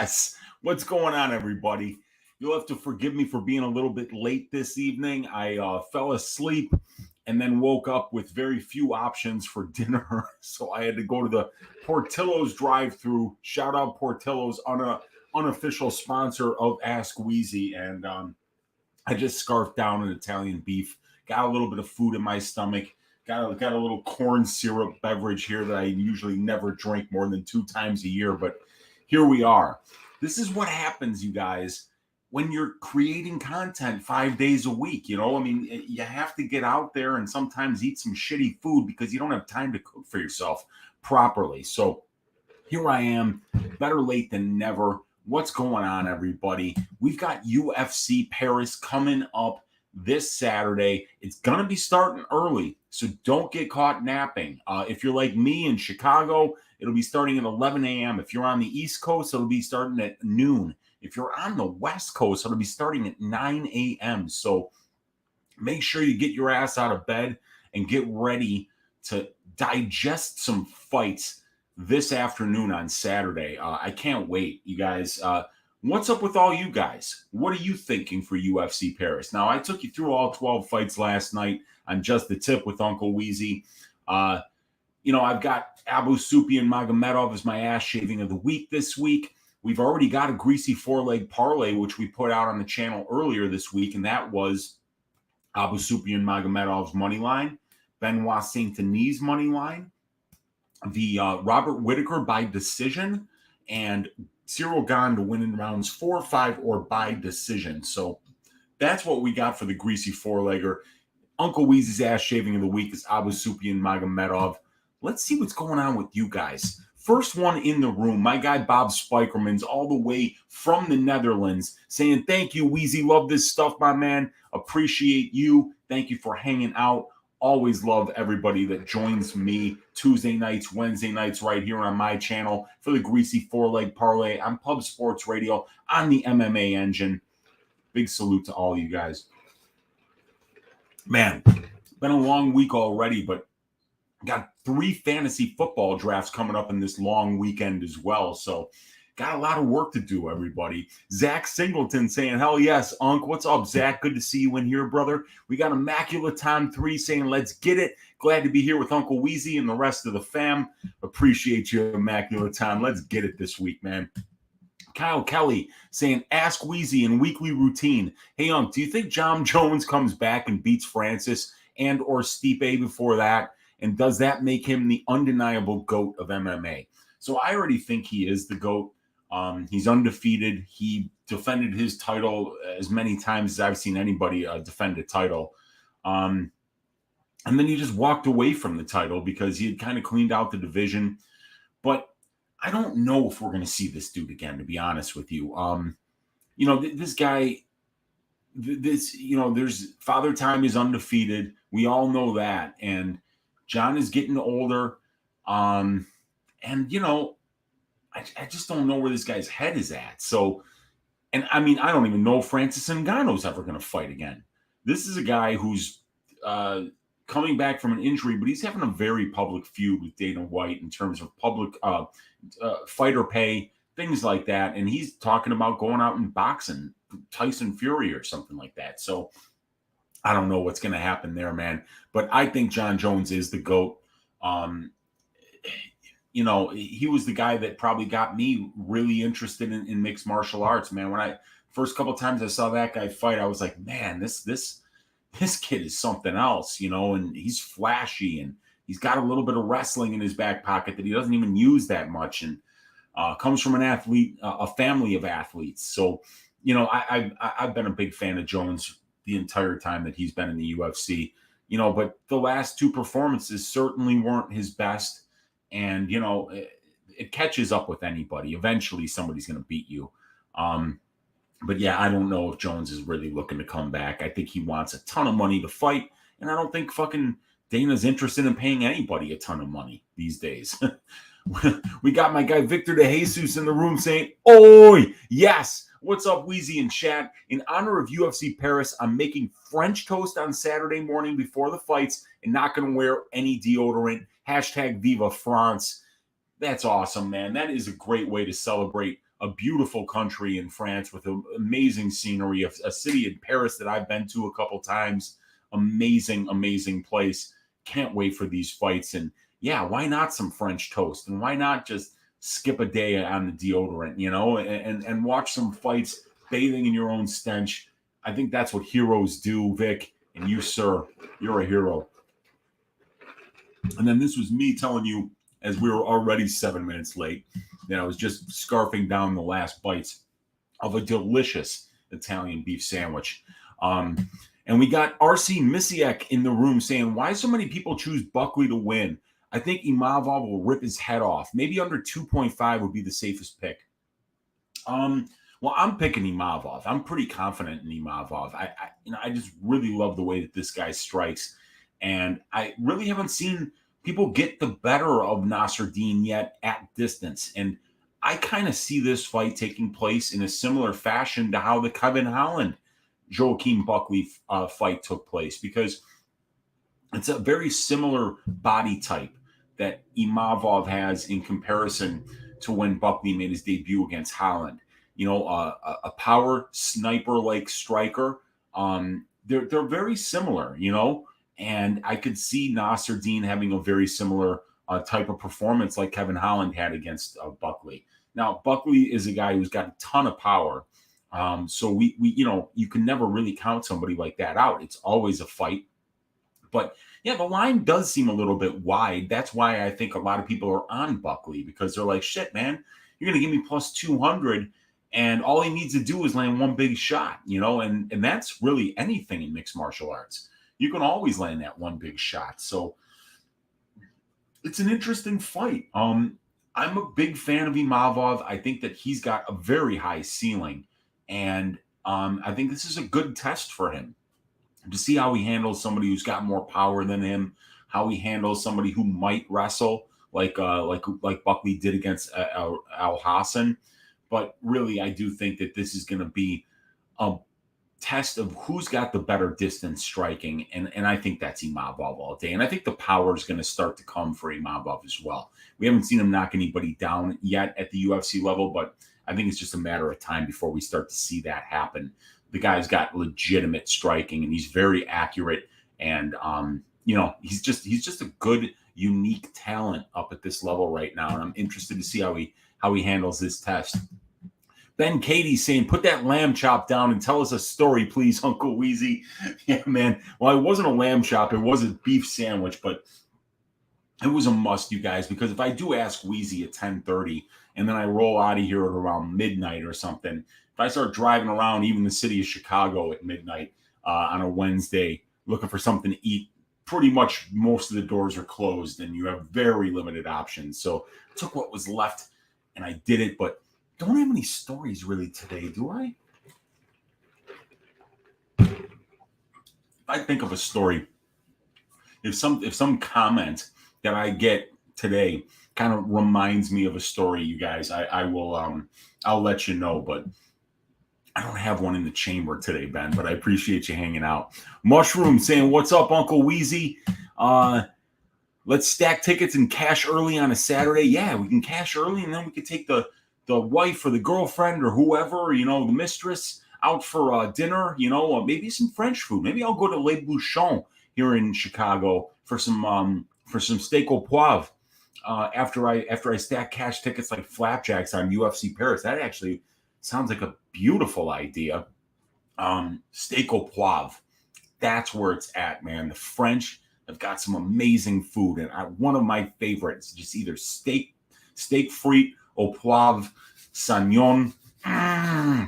Yes. What's going on, everybody? You'll have to forgive me for being a little bit late this evening. I fell asleep and then woke up with very few options for dinner. So I had to go to the Portillo's drive-thru. Shout out Portillo's, unofficial sponsor of Ask Weezy. And I just scarfed down an Italian beef. Got a little bit of food in my stomach. Got a little corn syrup beverage here that I usually never drink more than 2 times a year. But here we are. This is what happens, you guys, when you're creating content 5 days a week. You know, I mean, you have to get out there and sometimes eat some shitty food because you don't have time to cook for yourself properly. So here I am, better late than never. What's going on, everybody? We've got UFC Paris coming up this Saturday. It's going to be starting early, so don't get caught napping. If you're like me in Chicago, it'll be starting at 11 a.m. If you're on the East Coast, it'll be starting at noon. If you're on the West Coast, it'll be starting at 9 a.m. So make sure you get your ass out of bed and get ready to digest some fights this afternoon on Saturday. I can't wait, you guys. What's up with all you guys? What are you thinking for UFC Paris? Now, I took you through all 12 fights last night on Just the Tip with Uncle Weezy. I've got Abu Supian Magomedov as my ass shaving of the week this week. We've already got a Greasy 4-leg parlay, which we put out on the channel earlier this week, and that was Abu Supian Magomedov's money line, Benoit Saint-Denis' money line, the Robert Whittaker by decision, and Cyril Gane to win in rounds 4, 5, or by decision. So that's what we got for the Greasy 4-legger. Uncle Weezy's ass shaving of the week is Abu Supian Magomedov. Let's see what's going on with you guys. First one in the room, my guy Bob Spikerman's all the way from the Netherlands saying, thank you, Weezy. Love this stuff, my man. Appreciate you. Thank you for hanging out. Always love everybody that joins me Tuesday nights, Wednesday nights right here on my channel for the Greasy 4-leg parlay on Pub Sports Radio on the MMA Engine. Big salute to all you guys. Man, been a long week already, but got 3 fantasy football drafts coming up in this long weekend as well. So got a lot of work to do, everybody. Zach Singleton saying, hell yes, Unc. What's up, Zach? Good to see you in here, brother. We got Immaculate 3 saying, let's get it. Glad to be here with Uncle Weezy and the rest of the fam. Appreciate you, Immaculate. Let's get it this week, man. Kyle Kelly saying, ask Weezy in weekly routine. Hey, Unc, do you think Jon Jones comes back and beats Francis and or Stipe before that? And does that make him the undeniable GOAT of MMA? So I already think he is the GOAT. He's undefeated. He defended his title as many times as I've seen anybody defend a title. And then he just walked away from the title because he had kind of cleaned out the division. But I don't know if we're going to see this dude again, to be honest with you. This guy, there's Father Time is undefeated. We all know that. And John is getting older. I just don't know where this guy's head is at. So, and I mean, I don't even know if Francis Ngannou's ever going to fight again. This is a guy who's coming back from an injury, but he's having a very public feud with Dana White in terms of public fighter pay, things like that. And he's talking about going out and boxing Tyson Fury or something like that. So I don't know what's going to happen there, man. But I think Jon Jones is the GOAT. He was the guy that probably got me really interested in mixed martial arts, man. When first couple times I saw that guy fight, I was like, man, this kid is something else, and he's flashy and he's got a little bit of wrestling in his back pocket that he doesn't even use that much, and comes from an athlete, a family of athletes. So, I've been a big fan of Jones the entire time that he's been in the UFC, but the last 2 performances certainly weren't his best. And, it catches up with anybody. Eventually, somebody's going to beat you. But, yeah, I don't know if Jones is really looking to come back. I think he wants a ton of money to fight. And I don't think fucking Dana's interested in paying anybody a ton of money these days. We got my guy Victor De Jesus in the room saying, oi, yes. What's up, Weezy and chat? In honor of UFC Paris, I'm making French toast on Saturday morning before the fights and not going to wear any deodorant. #Viva France. That's awesome, man. That is a great way to celebrate a beautiful country in France with amazing scenery, a city in Paris that I've been to a couple times. Amazing, amazing place. Can't wait for these fights. And yeah, why not some French toast? And why not just skip a day on the deodorant, and watch some fights bathing in your own stench. I think that's what heroes do, Vic. And you, sir, you're a hero. And then this was me telling you, as we were already 7 minutes late, that I was just scarfing down the last bites of a delicious Italian beef sandwich. And we got RC Misiek in the room saying, why so many people choose Buckley to win? I think Imavov will rip his head off. Maybe under 2.5 would be the safest pick. Well, I'm picking Imavov. I'm pretty confident in Imavov. I just really love the way that this guy strikes. And I really haven't seen people get the better of Nasruddin yet at distance. And I kind of see this fight taking place in a similar fashion to how the Kevin Holland Joaquin Buckley fight took place, because it's a very similar body type that Imavov has in comparison to when Buckley made his debut against Holland. A power sniper-like striker. They're very similar, and I could see Nasruddin having a very similar type of performance like Kevin Holland had against Buckley. Now, Buckley is a guy who's got a ton of power. So we you can never really count somebody like that out. It's always a fight. But yeah, the line does seem a little bit wide. That's why I think a lot of people are on Buckley, because they're like, shit, man, you're going to give me plus 200 and all he needs to do is land one big shot, and that's really anything in mixed martial arts. You can always land that one big shot. So it's an interesting fight. I'm a big fan of Imavov. I think that he's got a very high ceiling, and I think this is a good test for him to see how he handles somebody who's got more power than him, how he handles somebody who might wrestle like Buckley did against Al Hassan. But really, I do think that this is going to be a test of who's got the better distance striking, and I think that's Imavov all day. And I think the power is going to start to come for Imavov as well. We haven't seen him knock anybody down yet at the UFC level, but I think it's just a matter of time before we start to see that happen. The guy's got legitimate striking, and he's very accurate, and he's just a good, unique talent up at this level right now, and I'm interested to see how he handles this test. Ben Katie saying, put that lamb chop down and tell us a story, please, Uncle Weezy. Yeah, man. Well, it wasn't a lamb chop. It was a beef sandwich, but it was a must, you guys, because if I do ask Weezy at 10:30 and then I roll out of here at around midnight or something, if I start driving around even the city of Chicago at midnight on a Wednesday looking for something to eat, pretty much most of the doors are closed and you have very limited options. So I took what was left and I did it, but don't have any stories really today, do I? If I think of a story, if some comment that I get today kind of reminds me of a story, you guys, I will I'll let you know, but I don't have one in the chamber today, Ben, but I appreciate you hanging out. Mushroom saying, what's up, Uncle Weezy? Let's stack tickets and cash early on a Saturday. Yeah, we can cash early, and then we can take the wife or the girlfriend or whoever, the mistress out for dinner, maybe some French food. Maybe I'll go to Le Bouchon here in Chicago for some steak au poivre after I stack cash tickets like flapjacks on UFC Paris. That actually sounds like a beautiful idea. Steak au poivre. That's where it's at, man. The French have got some amazing food, and one of my favorites, just either steak frite, au poivre, sagnon.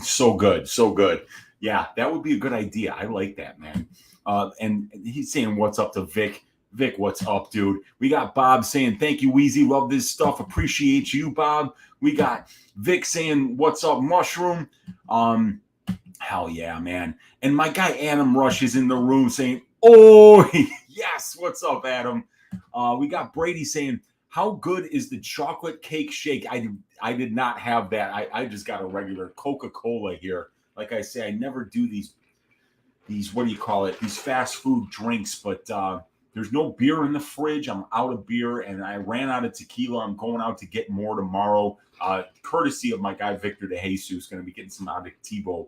So good, so good. Yeah, that would be a good idea. I like that, man. And he's saying, what's up to Vic? Vic, what's up, dude? We got Bob saying, thank you, Weezy. Love this stuff. Appreciate you, Bob. We got Vic saying, what's up, Mushroom? Hell yeah, man. And my guy Adam Rush is in the room saying, oh, yes. What's up, Adam? We got Brady saying, how good is the chocolate cake shake? I did not have that. I just got a regular Coca-Cola here. Like I say, I never do these what do you call it? These fast food drinks. But There's no beer in the fridge. I'm out of beer, and I ran out of tequila. I'm going out to get more tomorrow, courtesy of my guy Victor De Jesus. Going to be getting some Adictivo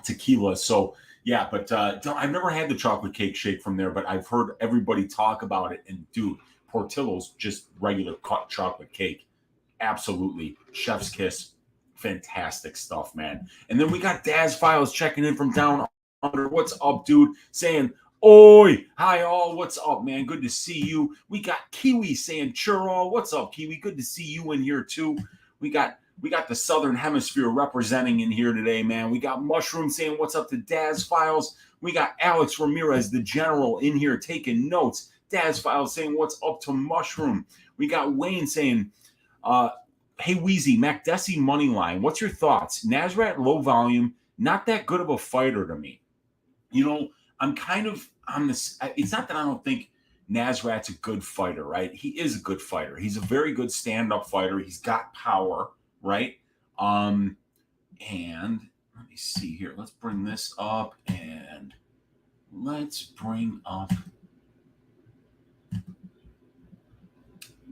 tequila. So yeah, but I've never had the chocolate cake shake from there, but I've heard everybody talk about it. And dude, Portillo's just regular cut chocolate cake. Absolutely, chef's kiss. Fantastic stuff, man. And then we got Daz Files checking in from down under. What's up, dude? Saying, oi, hi all. What's up, man? Good to see you. We got Kiwi saying, churro. What's up, Kiwi? Good to see you in here too. We got the Southern Hemisphere representing in here today, man. We got Mushroom saying, what's up to Daz Files. We got Alex Ramirez, the general, in here taking notes. Daz Files saying, what's up to Mushroom. We got Wayne saying, hey, Weezy, Makdessi money line. What's your thoughts? Nasrat, low volume, not that good of a fighter to me. You know, I'm kind of on this. It's not that I don't think Nasrat's a good fighter, right? He is a good fighter. He's a very good stand-up fighter. He's got power, right? And let me see here. Let's bring this up, and let's bring up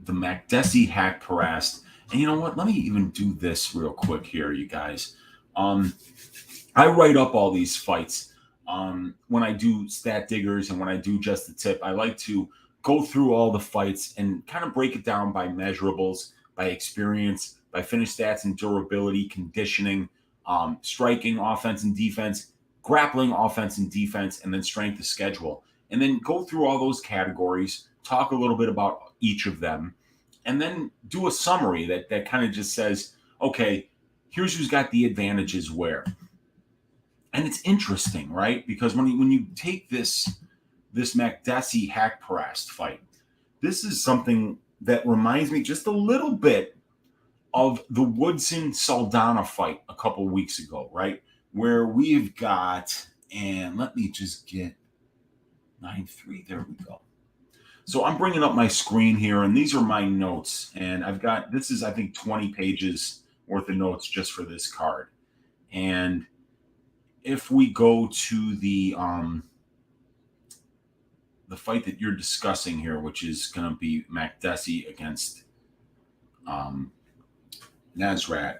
the Makdessi Haqparast. And you know what? Let me even do this real quick here, you guys. I write up all these fights. When I do stat diggers and when I do just the tip, I like to go through all the fights and kind of break it down by measurables, by experience, by finish stats and durability, conditioning, striking, offense and defense, grappling, offense and defense, and then strength of schedule. And then go through all those categories, talk a little bit about each of them, and then do a summary that kind of just says, okay, here's who's got the advantages where. And it's interesting, right? Because when you take this Makdessi Haqparast fight, this is something that reminds me just a little bit of the Woodson Saldana fight a couple of weeks ago, right? Where we've got, and let me just get 9-3. There we go. So I'm bringing up my screen here, and these are my notes. And I've got, this is, I think, 20 pages worth of notes just for this card. And if we go to the fight that you're discussing here, which is going to be Makdessi against Nasrat,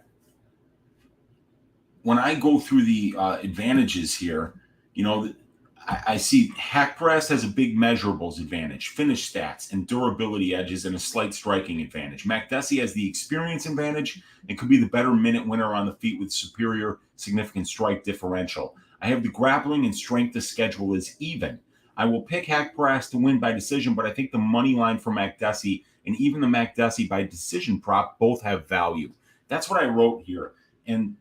when I go through the advantages here, you know, I see Haqparast has a big measurables advantage, finish stats, and durability edges, and a slight striking advantage. Makdessi has the experience advantage and could be the better minute winner on the feet with superior significant strike differential. I have the grappling and strength of schedule is even. I will pick Haqparast to win by decision, but I think the money line for Makdessi and even the Makdessi by decision prop both have value. That's what I wrote here. And,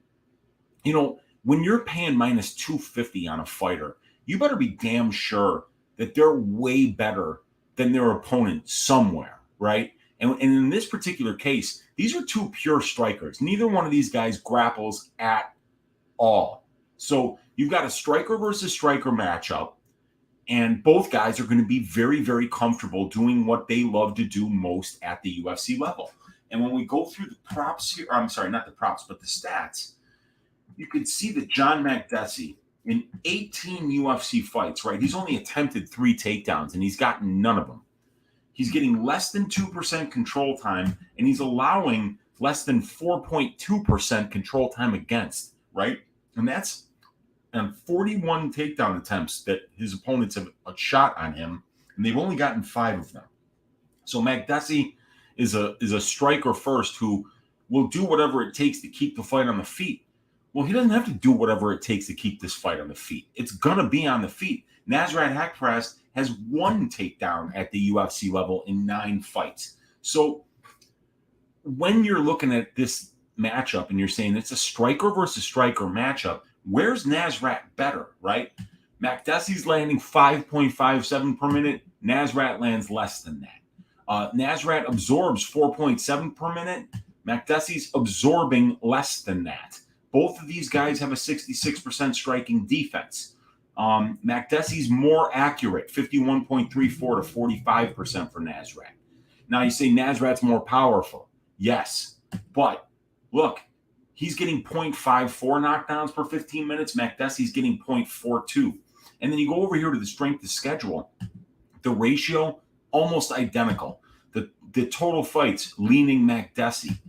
you know, when you're paying minus 250 on a fighter, you better be damn sure that they're way better than their opponent somewhere, right? And in this particular case, these are two pure strikers. Neither one of these guys grapples at all. So you've got a striker versus striker matchup, and both guys are going to be very, very comfortable doing what they love to do most at the UFC level. And when we go through the props here, I'm sorry, not the props, but the stats, you can see that John Makdessi, in 18 UFC fights, right? He's only attempted 3 takedowns, and he's gotten none of them. He's getting less than 2% control time, and he's allowing less than 4.2% control time against, right? And that's on 41 takedown attempts that his opponents have a shot on him, and they've only gotten 5 of them. So Makdessi is a striker first who will do whatever it takes to keep the fight on the feet. Well, he doesn't have to do whatever it takes to keep this fight on the feet. It's going to be on the feet. Nasrat Haqparast has 1 takedown at the UFC level in 9 fights. So when you're looking at this matchup and you're saying it's a striker versus striker matchup, where's Nasrat better, right? Makdessi's landing 5.57 per minute. Nasrat lands less than that. Nasrat absorbs 4.7 per minute. Makdessi's absorbing less than that. Both of these guys have a 66% striking defense. Makdessi's more accurate, 51.34 to 45% for Nasrat. Now you say Nasrat's more powerful. Yes, but look, he's getting 0.54 knockdowns per 15 minutes. Makdessi's getting 0.42. And then you go over here to the strength of schedule. The ratio, almost identical. The total fights, leaning Makdessi.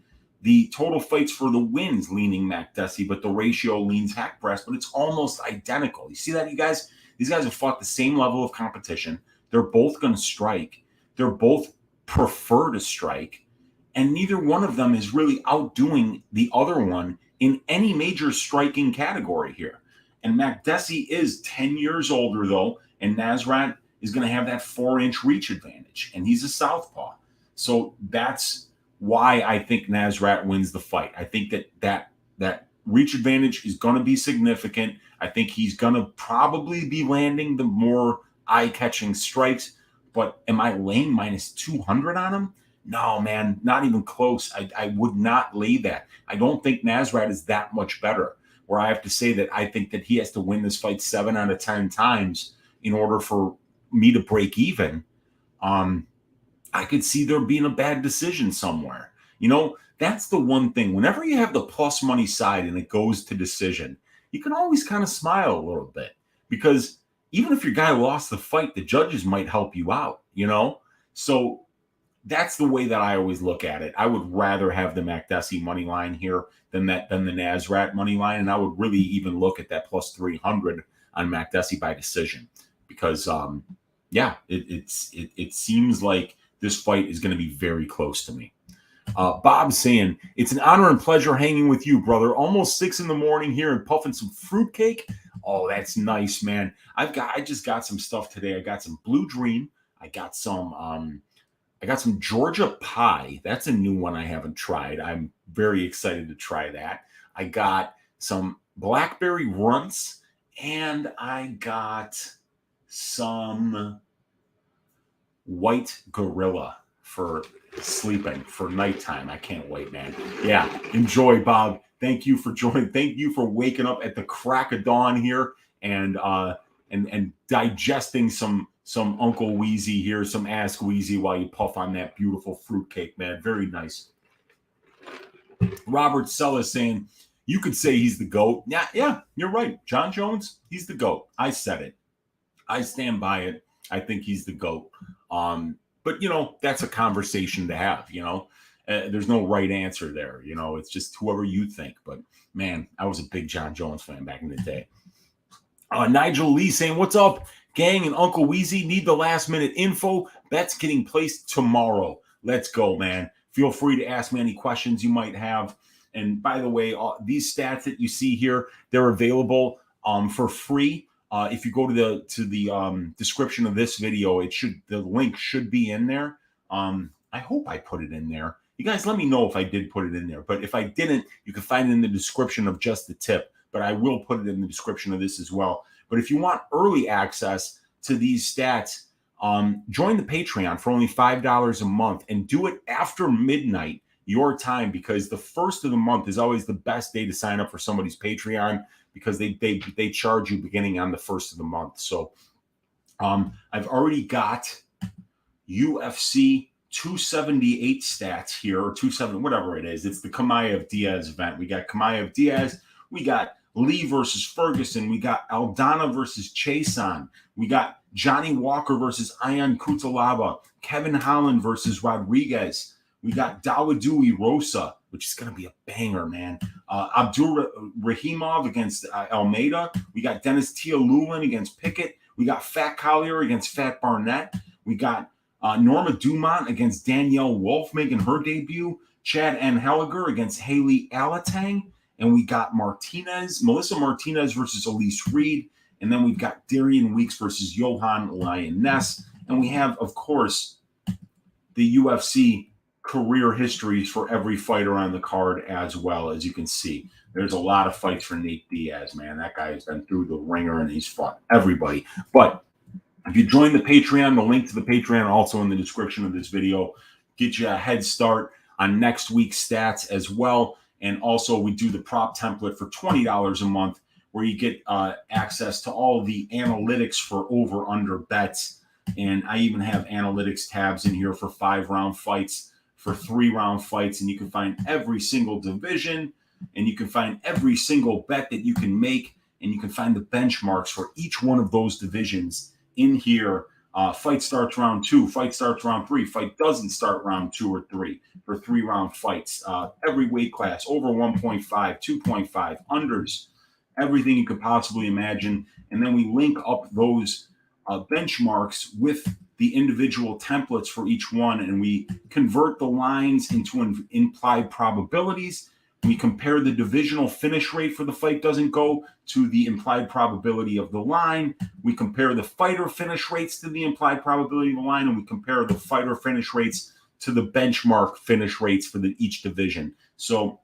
The total fights for the wins, leaning Makdessi, but the ratio leans Haqparast, but it's almost identical. You see that, you guys? These guys have fought the same level of competition. They're both going to strike. They're both prefer to strike. And neither one of them is really outdoing the other one in any major striking category here. And Makdessi is 10 years older, though, and Nasrat is going to have that 4-inch reach advantage, and he's a southpaw. So that's why I think Nasrat wins the fight. I think that reach advantage is going to be significant. I think he's going to probably be landing the more eye-catching strikes. But am I laying minus 200 on him? No, man, not even close. I would not lay that. I don't think Nasrat is that much better, where I have to say that I think that he has to win this fight 7 out of 10 times in order for me to break even. I could see there being a bad decision somewhere. You know, that's the one thing. Whenever you have the plus money side and it goes to decision, you can always kind of smile a little bit, because even if your guy lost the fight, the judges might help you out, you know? So that's the way that I always look at it. I would rather have the Makdessi money line here than the Nasrat money line. And I would really even look at that plus 300 on Makdessi by decision, because it seems like this fight is going to be very close to me. Bob's saying, it's an honor and pleasure hanging with you, brother. Almost 6 in the morning here and puffing some fruitcake. Oh, that's nice, man. I just got some stuff today. I got some Blue Dream. I got some Georgia pie. That's a new one I haven't tried. I'm very excited to try that. I got some blackberry runts, and I got some white gorilla for sleeping for nighttime. I can't wait, man. Yeah, enjoy, Bob. Thank you for joining. Thank you for waking up at the crack of dawn here and digesting some Uncle Weezy here, some Ask Weezy while you puff on that beautiful fruitcake, man. Very nice. Robert Sella saying, you could say he's the GOAT. Yeah, you're right. Jon Jones, he's the GOAT. I said it. I stand by it. I think he's the GOAT. But, you know, that's a conversation to have, you know. There's no right answer there. You know, it's just whoever you think. But, man, I was a big Jon Jones fan back in the day. Nigel Lee saying, what's up, gang and Uncle Weezy? Need the last-minute info. Bets getting placed tomorrow. Let's go, man. Feel free to ask me any questions you might have. And, by the way, these stats that you see here, they're available for free. If you go to the description of this video, the link should be in there. I hope I put it in there. You guys let me know if I did put it in there. But if I didn't, you can find it in the description of just the tip. But I will put it in the description of this as well. But if you want early access to these stats, join the Patreon for only $5 a month and do it after midnight your time, because the first of the month is always the best day to sign up for somebody's Patreon, because they charge you beginning on the first of the month. So I've already got UFC 278 stats here, or 270, whatever it is. It's the Chimaev Diaz event. We got Chimaev Diaz. We got Lee versus Ferguson. We got Aldana versus Chason. We got Johnny Walker versus Ion Kutalaba. Kevin Holland versus Rodriguez. We got Dawodu Rosa, which is going to be a banger, man. Abdul Rahimov against Almeida. We got Dennis Tialulin against Pickett. We got Fat Collier against Fat Barnett. We got Norma Dumont against Danielle Wolf making her debut. Chad Anheliger against Haley Alatang. And we got Melissa Martinez versus Elise Reed. And then we've got Darian Weeks versus Johan Lioness. And we have, of course, the UFC career histories for every fighter on the card as well. As you can see, there's a lot of fights for Nate Diaz, man. That guy has been through the ringer and he's fought everybody. But if you join the Patreon, the link to the Patreon also in the description of this video, get you a head start on next week's stats as well. And also we do the prop template for $20 a month, where you get access to all the analytics for over-under bets. And I even have analytics tabs in here for 5-round fights, for 3-round fights, and you can find every single division, and you can find every single bet that you can make, and you can find the benchmarks for each one of those divisions in here Fight starts round 2. Fight starts round 3. Fight doesn't start round 2 or 3 for 3-round fights. Every weight class, over 1.5, 2.5, unders, everything you could possibly imagine. And then we link up those benchmarks with the individual templates for each one, and we convert the lines into implied probabilities. We compare the divisional finish rate for the fight doesn't go to the implied probability of the line. We compare the fighter finish rates to the implied probability of the line, and we compare the fighter finish rates to the benchmark finish rates for each division. So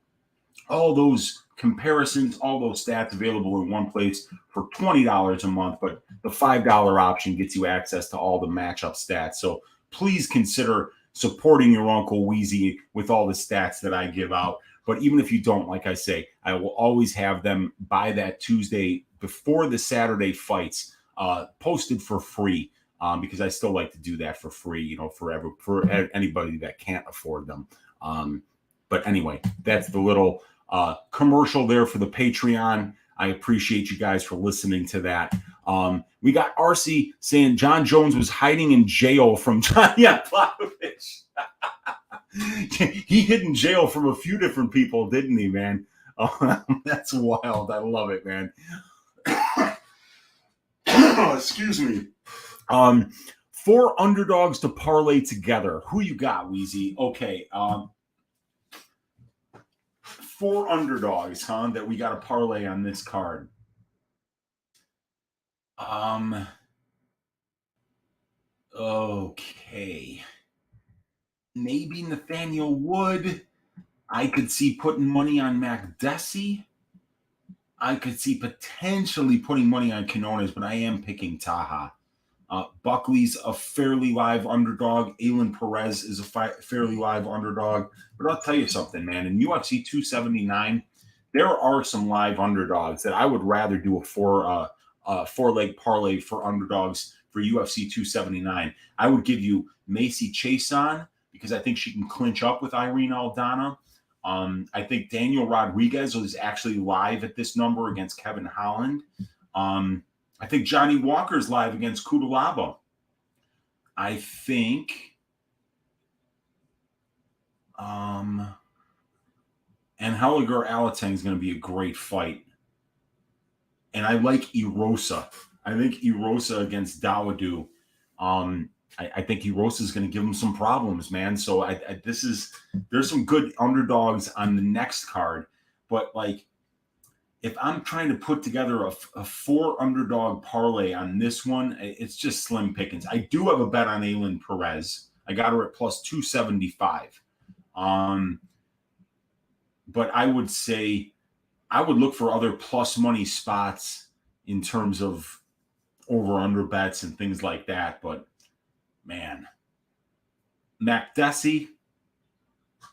all those comparisons, all those stats available in one place for $20 a month, but the $5 option gets you access to all the matchup stats. So please consider supporting your Uncle Weezy with all the stats that I give out. But even if you don't, like I say, I will always have them by that Tuesday before the Saturday fights posted for free, because I still like to do that for free, for anybody that can't afford them. But anyway, that's the little commercial there for the Patreon. I appreciate you guys for listening to that. We got RC saying Jon Jones was hiding in jail from Johnny Imavov. He hid in jail from a few different people, didn't he, man? Oh, that's wild. I love it, man. Excuse me. 4 underdogs to parlay together. Who you got, Weezy? Okay. 4 underdogs, that we got to parlay on this card. Okay. Maybe Nathaniel Wood. I could see putting money on Makdessi. I could see potentially putting money on Quinones, but I am picking Taha. Buckley's a fairly live underdog. Perez is a fairly live underdog. But I'll tell you something, man. In UFC 279, there are some live underdogs that I would rather do a 4-leg parlay for underdogs for UFC 279. I would give you Macy Chiasson, because I think she can clinch up with Irene Aldana. I think Daniel Rodriguez is actually live at this number against Kevin Holland. I think Johnny Walker's live against Kudalaba. I think and Heliger Alateng is going to be a great fight. And I like Erosa. I think Erosa against Dawodu. I think Erosa is going to give him some problems, man. So there's some good underdogs on the next card, but if I'm trying to put together a 4 underdog parlay on this one, it's just slim pickings. I do have a bet on Aylin Perez. I got her at plus 275. But I would say I would look for other plus money spots in terms of over-under bets and things like that. But man, Makdessi,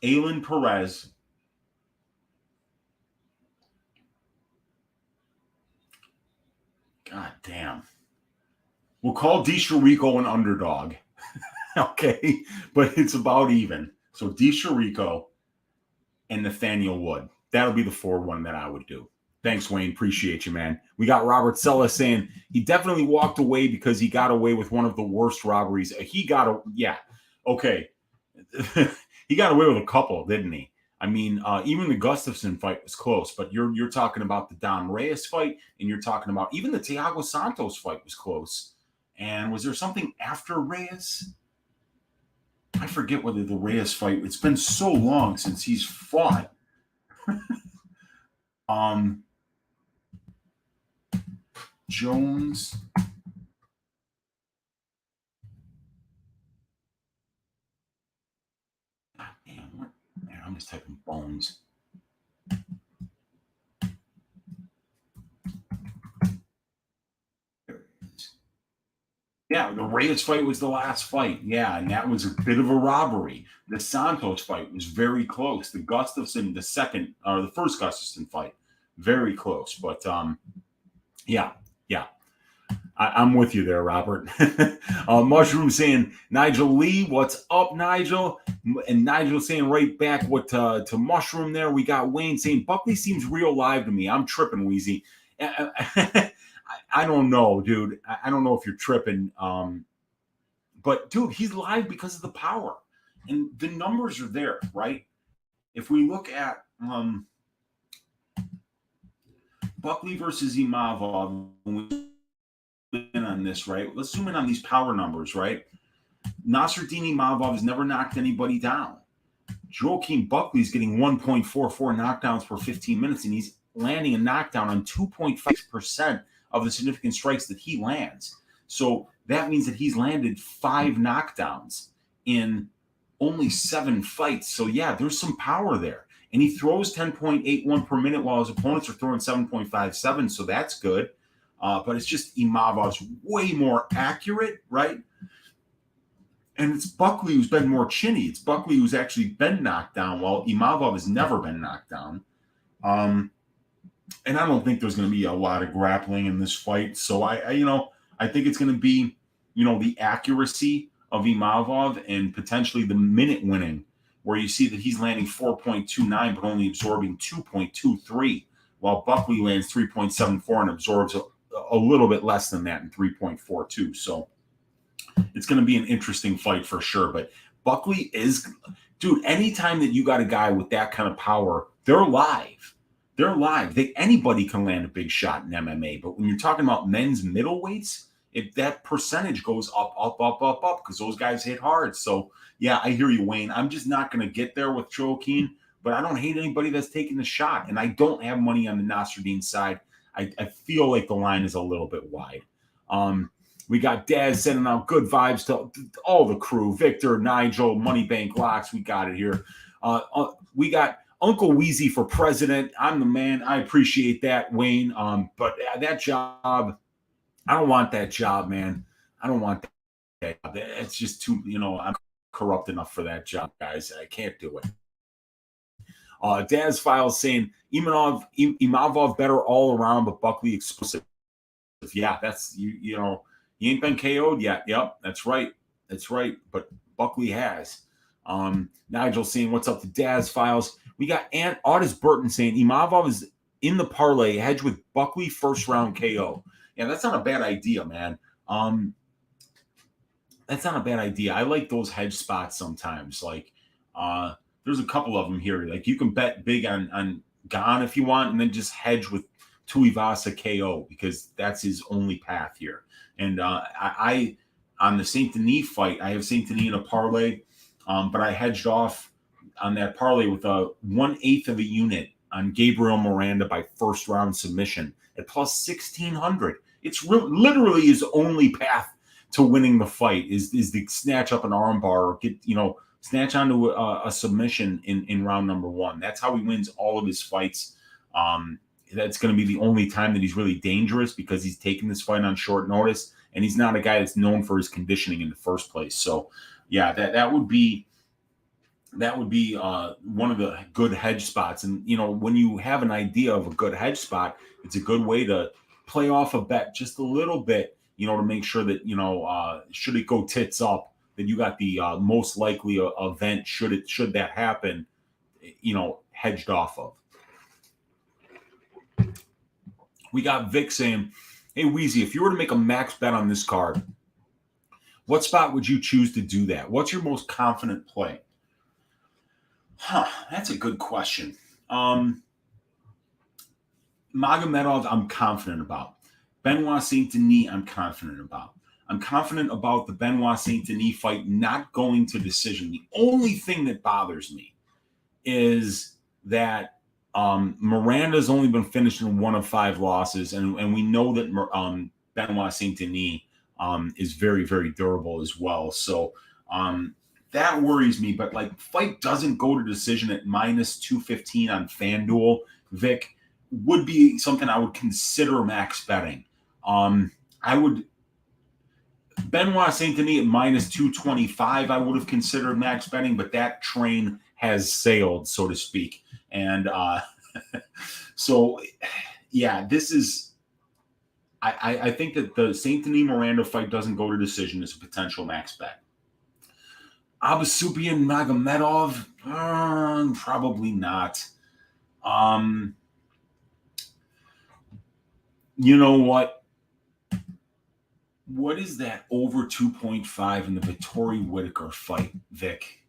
Aylin Perez, God damn. We'll call DiChirico an underdog. Okay, but it's about even. So DiChirico and Nathaniel Wood. That'll be the 4-1 that I would do. Thanks, Wayne. Appreciate you, man. We got Robert Sella saying he definitely walked away because he got away with one of the worst robberies. Yeah. Okay. He got away with a couple, didn't he? I mean, even the Gustafsson fight was close, but you're talking about the Don Reyes fight, and you're talking about even the Thiago Santos fight was close. And was there something after Reyes? I forget whether the Reyes fight. It's been so long since he's fought. Jones. God damn, man, I'm just typing Bones. Yeah, the Reyes fight was the last fight. Yeah, and that was a bit of a robbery. The Santos fight was very close. The Gustafsson, the first Gustafsson fight, very close. But yeah. I'm with you there, Robert. Mushroom saying, Nigel Lee, what's up, Nigel? And Nigel saying right back to Mushroom there. We got Wayne saying, Buckley seems real live to me. I'm tripping, Weezy. I don't know, dude. I don't know if you're tripping. But dude, he's live because of the power, and the numbers are there, right? If we look at Buckley versus Imavov, when we in on this, right? Let's zoom in on these power numbers, right? Nasruddin Imavov has never knocked anybody down. Joaquin Buckley's getting 1.44 knockdowns per 15 minutes, and he's landing a knockdown on 2.5% of the significant strikes that he lands. So that means that he's landed 5 knockdowns in only 7 fights. So yeah, there's some power there. And he throws 10.81 per minute while his opponents are throwing 7.57. So that's good. But it's just Imavov's way more accurate, right? And it's Buckley who's been more chinny. It's Buckley who's actually been knocked down, while Imavov has never been knocked down. And I don't think there's going to be a lot of grappling in this fight. So I think it's going to be, the accuracy of Imavov and potentially the minute winning, where you see that he's landing 4.29 but only absorbing 2.23, while Buckley lands 3.74 and absorbs a little bit less than that in 3.42. So it's going to be an interesting fight for sure. But Buckley is, dude, anytime that you got a guy with that kind of power, they're live. They're live. Anybody can land a big shot in MMA. But when you're talking about men's middleweights, if that percentage goes up, because those guys hit hard. So, yeah, I hear you, Wayne. I'm just not going to get there with Joaquin, but I don't hate anybody that's taking the shot. And I don't have money on the Nasruddin side. I feel like the line is a little bit wide. We got Daz sending out good vibes to all the crew. Victor, Nigel, Moneybank Locks. We got it here. We got Uncle Weezy for president. I'm the man. I appreciate that, Wayne. But that job, I don't want that job, man. I don't want that job. It's just too, I'm corrupt enough for that job, guys. I can't do it. Daz Files saying Imavov better all around, but Buckley explosive. Yeah, that's he ain't been KO'd yet. Yep, that's right. That's right. But Buckley has. Nigel saying, what's up to Daz Files? We got Otis Burton saying Imavov is in the parlay, hedge with Buckley first round KO. Yeah, that's not a bad idea, man. That's not a bad idea. I like those hedge spots sometimes. Like, there's a couple of them here. Like, you can bet big on Gane if you want, and then just hedge with Tuivasa KO, because that's his only path here. And I on the Saint Denis fight, I have Saint Denis in a parlay, but I hedged off on that parlay with a 1/8 of a unit on Gabriel Miranda by first round submission at plus 1,600. It's literally his only path to winning the fight is the snatch up an armbar or get snatch onto a submission in round number 1. That's how he wins all of his fights. That's going to be the only time that he's really dangerous, because he's taking this fight on short notice, and he's not a guy that's known for his conditioning in the first place. So, yeah, that would be one of the good hedge spots. And when you have an idea of a good hedge spot, it's a good way to play off a bet just a little bit, to make sure that should it go tits up, that you got the most likely event should that happen, hedged off of. We got Vic saying, hey, Weezy, if you were to make a max bet on this card, what spot would you choose to do that? What's your most confident play? That's a good question. Magomedov, I'm confident about. Benoit Saint Denis, I'm confident about. I'm confident about the Benoit Saint Denis fight not going to decision. The only thing that bothers me is that Miranda's only been finished in 1 of 5 losses, and we know that Benoit Saint Denis is very, very durable as well. So that worries me. But like, fight doesn't go to decision at minus 215 on FanDuel, Vic, would be something I would consider max betting. Benoit Saint Denis at minus 225, I would have considered max betting, but that train has sailed, so to speak. And so, yeah, this is, I think that the Saint Denis Miranda fight doesn't go to decision as a potential max bet. Abasubian Magomedov, probably not. You know what? What is that over 2.5 in the Vettori Whitaker fight, Vic?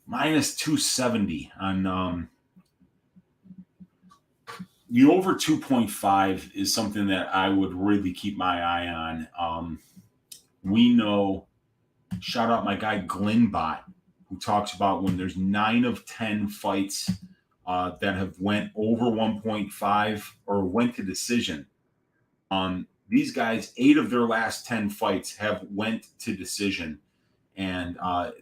Minus 270 on the over 2.5 is something that I would really keep my eye on. We know, shout out my guy Glenbot, who talks about when there's 9 of 10 fights that have went over 1.5 or went to decision. These guys, 8 of their last 10 fights have went to decision. And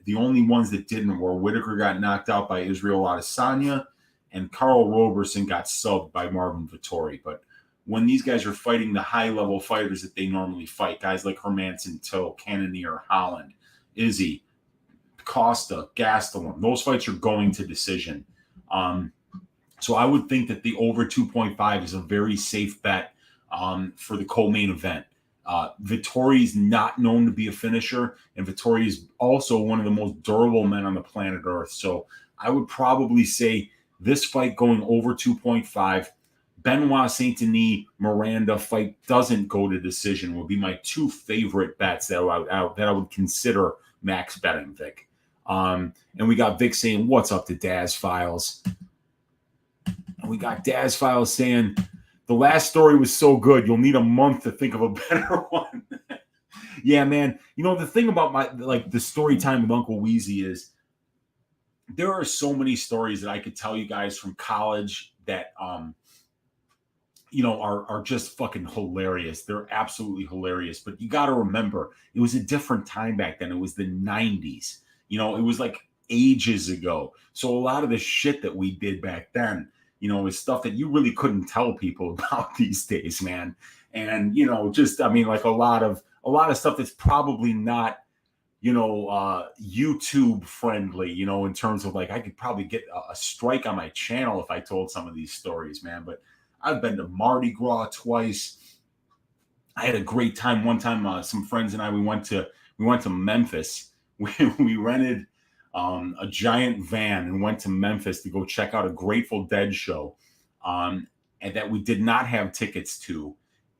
the only ones that didn't were Whitaker got knocked out by Israel Adesanya and Carl Roberson got subbed by Marvin Vettori. But when these guys are fighting the high-level fighters that they normally fight, guys like Hermanson, Till, Cannonier, Holland, Izzy, Costa, Gastelum, those fights are going to decision. So I would think that the over 2.5 is a very safe bet for the co-main event. Vettori is not known to be a finisher, and Vettori is also one of the most durable men on the planet Earth. So I would probably say this fight going over 2.5, Benoit Saint-Denis Miranda fight doesn't go to decision would be my 2 favorite bets that I would consider max betting, Vic. And we got Vic saying, "What's up to Daz Files?" And we got Daz Files saying, "The last story was so good, you'll need a month to think of a better one." Yeah, man. You know, the thing about the story time with Uncle Weezy is there are so many stories that I could tell you guys from college that, are just fucking hilarious. They're absolutely hilarious. But you got to remember, it was a different time back then. It was the 90s. It was like ages ago. So a lot of the shit that we did back then, is stuff that you really couldn't tell people about these days, man. And, like a lot of stuff that's probably not, YouTube friendly, in terms of like, I could probably get a strike on my channel if I told some of these stories, man. But I've been to Mardi Gras twice. I had a great time. One time, some friends and I, we went to Memphis. We rented a giant van and went to Memphis to go check out a Grateful Dead show, and that we did not have tickets to.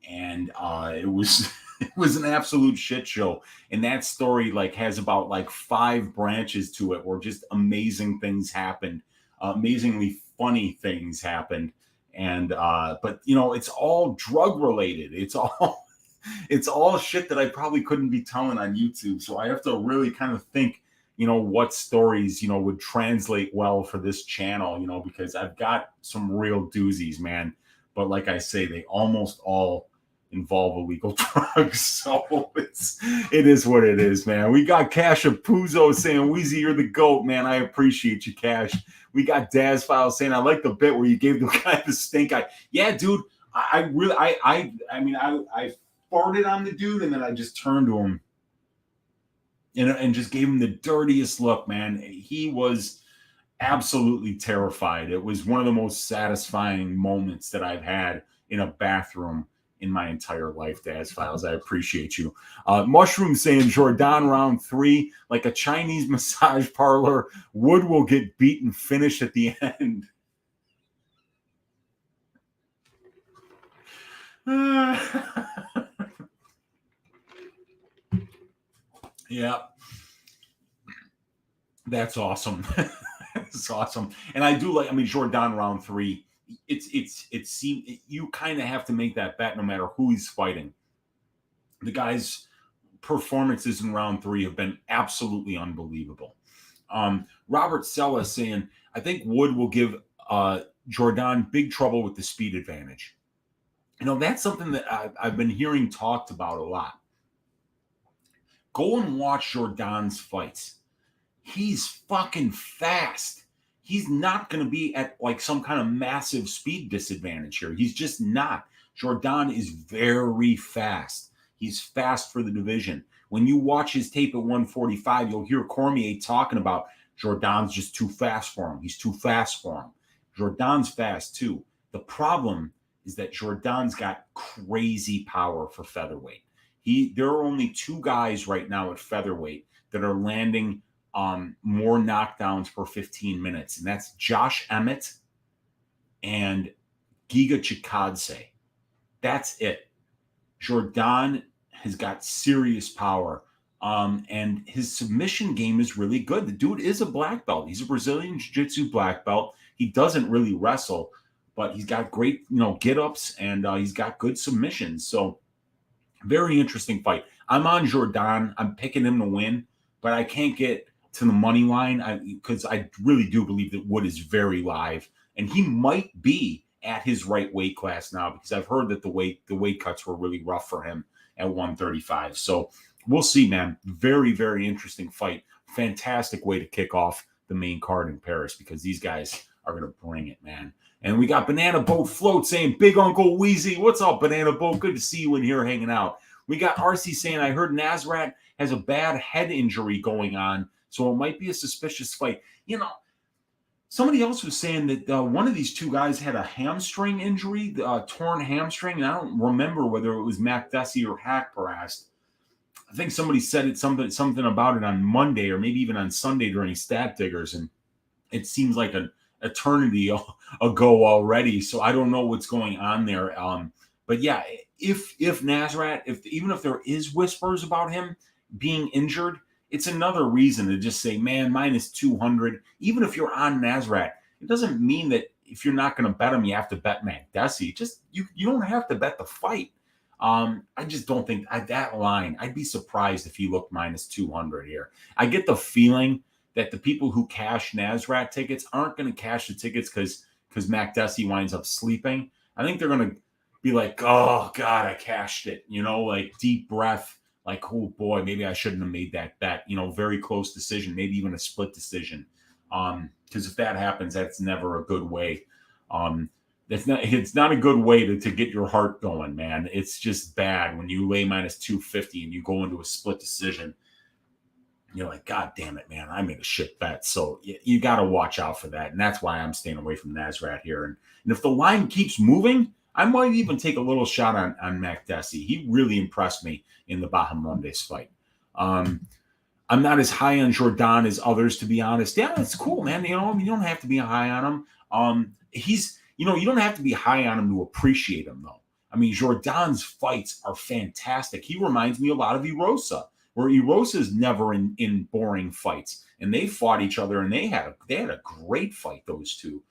And it was it was an absolute shit show. And that story has about 5 branches to it where just amazing things happened, amazingly funny things happened. And but it's all drug related. It's all shit that I probably couldn't be telling on YouTube. So I have to really kind of think, what stories, would translate well for this channel, because I've got some real doozies, man. But like I say, they almost all involve illegal drugs. So it is what it is, man. We got Cash of Puzo saying, "Weezy, you're the GOAT, man. I appreciate you, Cash." We got Daz File saying, "I like the bit where you gave the guy the stink eye." Yeah, dude. I farted on the dude, and then I just turned to him and just gave him the dirtiest look, man. He was absolutely terrified. It was one of the most satisfying moments that I've had in a bathroom in my entire life, Daz Files. I appreciate you. Mushroom saying, "Jordan round 3, like a Chinese massage parlor. Wood will get beaten, finished at the end." Yeah. That's awesome. It's awesome. And I do Jordan round 3. It seems you kind of have to make that bet no matter who he's fighting. The guy's performances in round 3 have been absolutely unbelievable. Robert Sella saying, "I think Wood will give Jordan big trouble with the speed advantage." That's something that I've been hearing talked about a lot. Go and watch Jordan's fights. He's fucking fast. He's not going to be at some kind of massive speed disadvantage here. He's just not. Jordan is very fast. He's fast for the division. When you watch his tape at 145, you'll hear Cormier talking about Jordan's just too fast for him. He's too fast for him. Jordan's fast too. The problem is that Jordan's got crazy power for featherweight. There are only 2 guys right now at featherweight that are landing more knockdowns per 15 minutes. And that's Josh Emmett and Giga Chikadze. That's it. Jordan has got serious power. And his submission game is really good. The dude is a black belt. He's a Brazilian Jiu-Jitsu black belt. He doesn't really wrestle, but he's got great, get-ups, and he's got good submissions. So very interesting fight. I'm on Jordan. I'm picking him to win, but I can't get to the money line because I really do believe that Wood is very live, and he might be at his right weight class now because I've heard that the weight cuts were really rough for him at 135. So we'll see, man. Very, very interesting fight. Fantastic way to kick off the main card in Paris because these guys are going to bring it, man. And we got Banana Boat Float saying, Big Uncle Weezy. What's up, Banana Boat? Good to see you in here hanging out. We got RC saying, I heard Nasrat has a bad head injury going on, so it might be a suspicious fight. Somebody else was saying that one of these two guys had a hamstring injury, torn hamstring, and I don't remember whether it was Makdessi or Haqparast. I think somebody said something about it on Monday or maybe even on Sunday during Stat Diggers, and it seems like an eternity ago already. So I don't know what's going on there. But yeah, if Nasrat, even if there is whispers about him being injured, it's another reason to just say, man, minus 200. Even if you're on Nasrat, it doesn't mean that if you're not going to bet him, you have to bet Makdessi. Just you don't have to bet the fight. I just don't think that line. I'd be surprised if he looked minus 200 here. I get the feeling that the people who cash Nasrat tickets aren't going to cash the tickets because Makdessi winds up sleeping. I think they're going to be like, oh God, I cashed it. Like deep breath. Like, oh boy, maybe I shouldn't have made that bet. Very close decision, maybe even a split decision. Because if that happens, that's never a good way. It's not a good way to get your heart going, man. It's just bad when you lay minus 250 and you go into a split decision. You're like, God damn it, man, I made a shit bet. So you got to watch out for that. And that's why I'm staying away from Nasrat here. And if the line keeps moving, I might even take a little shot on Makdessi. He really impressed me in the Bahamondes fight. I'm not as high on Jordan as others, to be honest. Yeah, that's cool, man. You don't have to be high on him. You don't have to be high on him to appreciate him, though. I mean, Jordan's fights are fantastic. He reminds me a lot of Erosa, where Erosa's never in boring fights, and they fought each other, and they had a great fight, those two.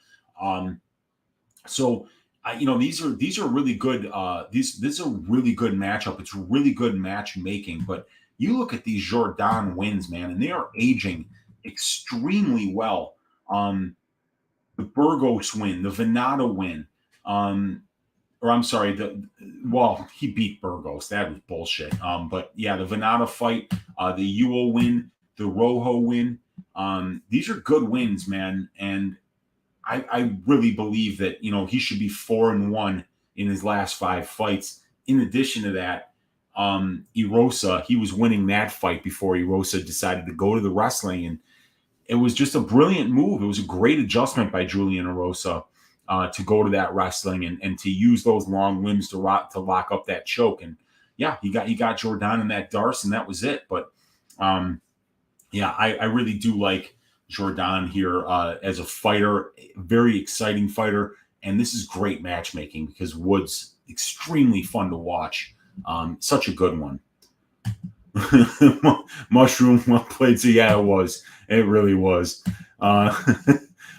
These are really good. This is a really good matchup. It's really good matchmaking. But you look at these Jordan wins, man, and they are aging extremely well. The Burgos win, the Venata win, he beat Burgos. That was bullshit. But yeah, the Venata fight, the Ewell win, the Rojo win. These are good wins, man, and I really believe that, he should be 4-1 in his last 5 fights. In addition to that, Erosa, he was winning that fight before Erosa decided to go to the wrestling. And it was just a brilliant move. It was a great adjustment by Julian Erosa to go to that wrestling and to use those long limbs to lock up that choke. And yeah, he got Jordan in that Darce, and that was it. But I really do like Jordan here as a fighter, very exciting fighter, and this is great matchmaking because Wood's extremely fun to watch. Such a good one. Mushroom well played. So yeah, it was. It really was.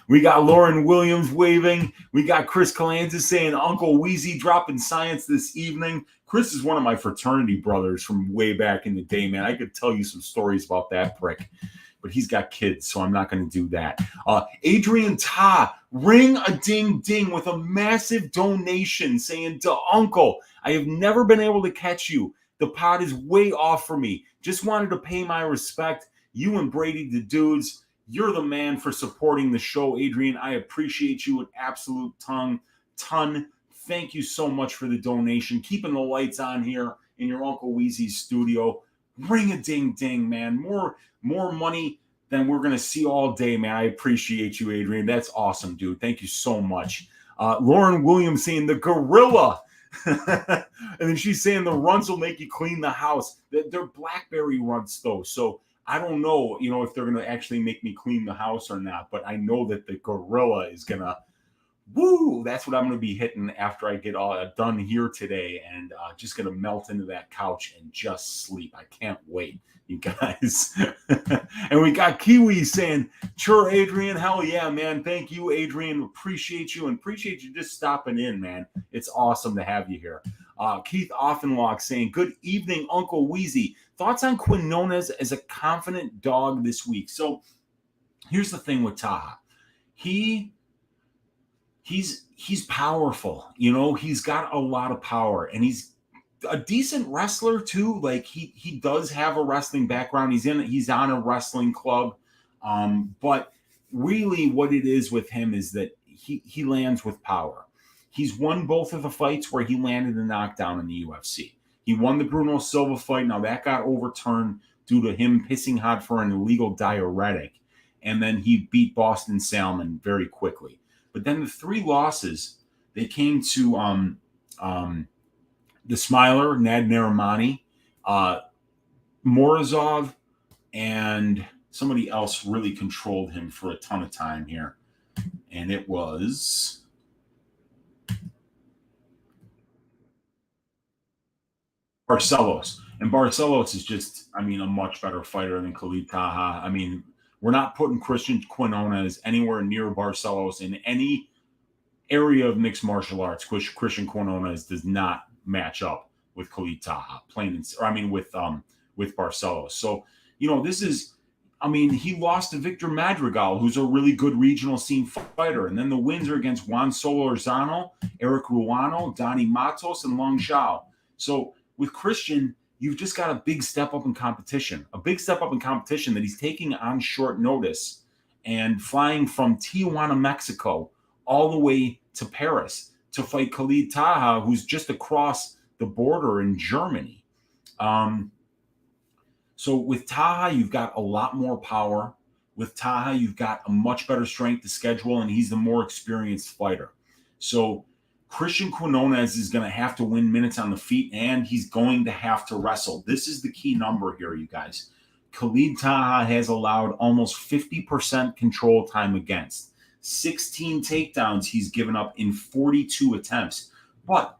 We got Lauren Williams waving. We got Chris Calanza saying Uncle Weezy dropping science this evening. Chris is one of my fraternity brothers from way back in the day, man. I could tell you some stories about that prick. But he's got kids, so I'm not going to do that. Adrian Taha, ring a ding ding with a massive donation saying, to Uncle, I have never been able to catch you. The pod is way off for me. Just wanted to pay my respect. You and Brady the dudes, you're the man for supporting the show, Adrian. I appreciate you an absolute ton. Thank you so much for the donation. Keeping the lights on here in your Uncle Weezy's studio. Ring a ding ding, man. More money than we're going to see all day, man. I appreciate you, Adrian. That's awesome, dude. Thank you so much. Lauren Williams saying the gorilla. And then she's saying the runts will make you clean the house. They're blackberry runts, though. So I don't know, if they're going to actually make me clean the house or not. But I know that the gorilla is going to Woo! That's what I'm going to be hitting after I get all done here today, and just going to melt into that couch and just sleep. I can't wait, you guys. And we got Kiwi saying, "Sure, Adrian. Hell yeah, man. Thank you, Adrian. Appreciate you, and appreciate you just stopping in, man. It's awesome to have you here." Keith Offenlock saying, "Good evening, Uncle Weezy. Thoughts on Quinones as a confident dog this week?" So here's the thing with Taha. He's powerful, he's got a lot of power, and he's a decent wrestler too. Like he does have a wrestling background. He's on a wrestling club. But really what it is with him is that he lands with power. He's won both of the fights where he landed a knockdown in the UFC. He won the Bruno Silva fight. Now that got overturned due to him pissing hot for an illegal diuretic. And then he beat Boston Salmon very quickly. But then the three losses, they came to the Smiler, Nad Narimani, Morozov, and somebody else really controlled him for a ton of time here. And it was Barcelos. And Barcelos is just, a much better fighter than Khalid Taha. We're not putting Christian Quinones anywhere near Barcelos in any area of mixed martial arts. Christian Quinones does not match up with Khalid Taha, with Barcelos. So, this is, he lost to Victor Madrigal, who's a really good regional scene fighter. And then the wins are against Juan Solorzano, Eric Ruano, Donnie Matos, and Long Xiao. So with Christian, you've just got a big step up in competition, that he's taking on short notice and flying from Tijuana, Mexico, all the way to Paris to fight Khalid Taha, who's just across the border in Germany. So with Taha, you've got a lot more power. With Taha, you've got a much better strength to schedule, and he's the more experienced fighter. So Christian Quinones is going to have to win minutes on the feet, and he's going to have to wrestle. This is the key number here, you guys. Khalid Taha has allowed almost 50% control time against. 16 takedowns he's given up in 42 attempts. But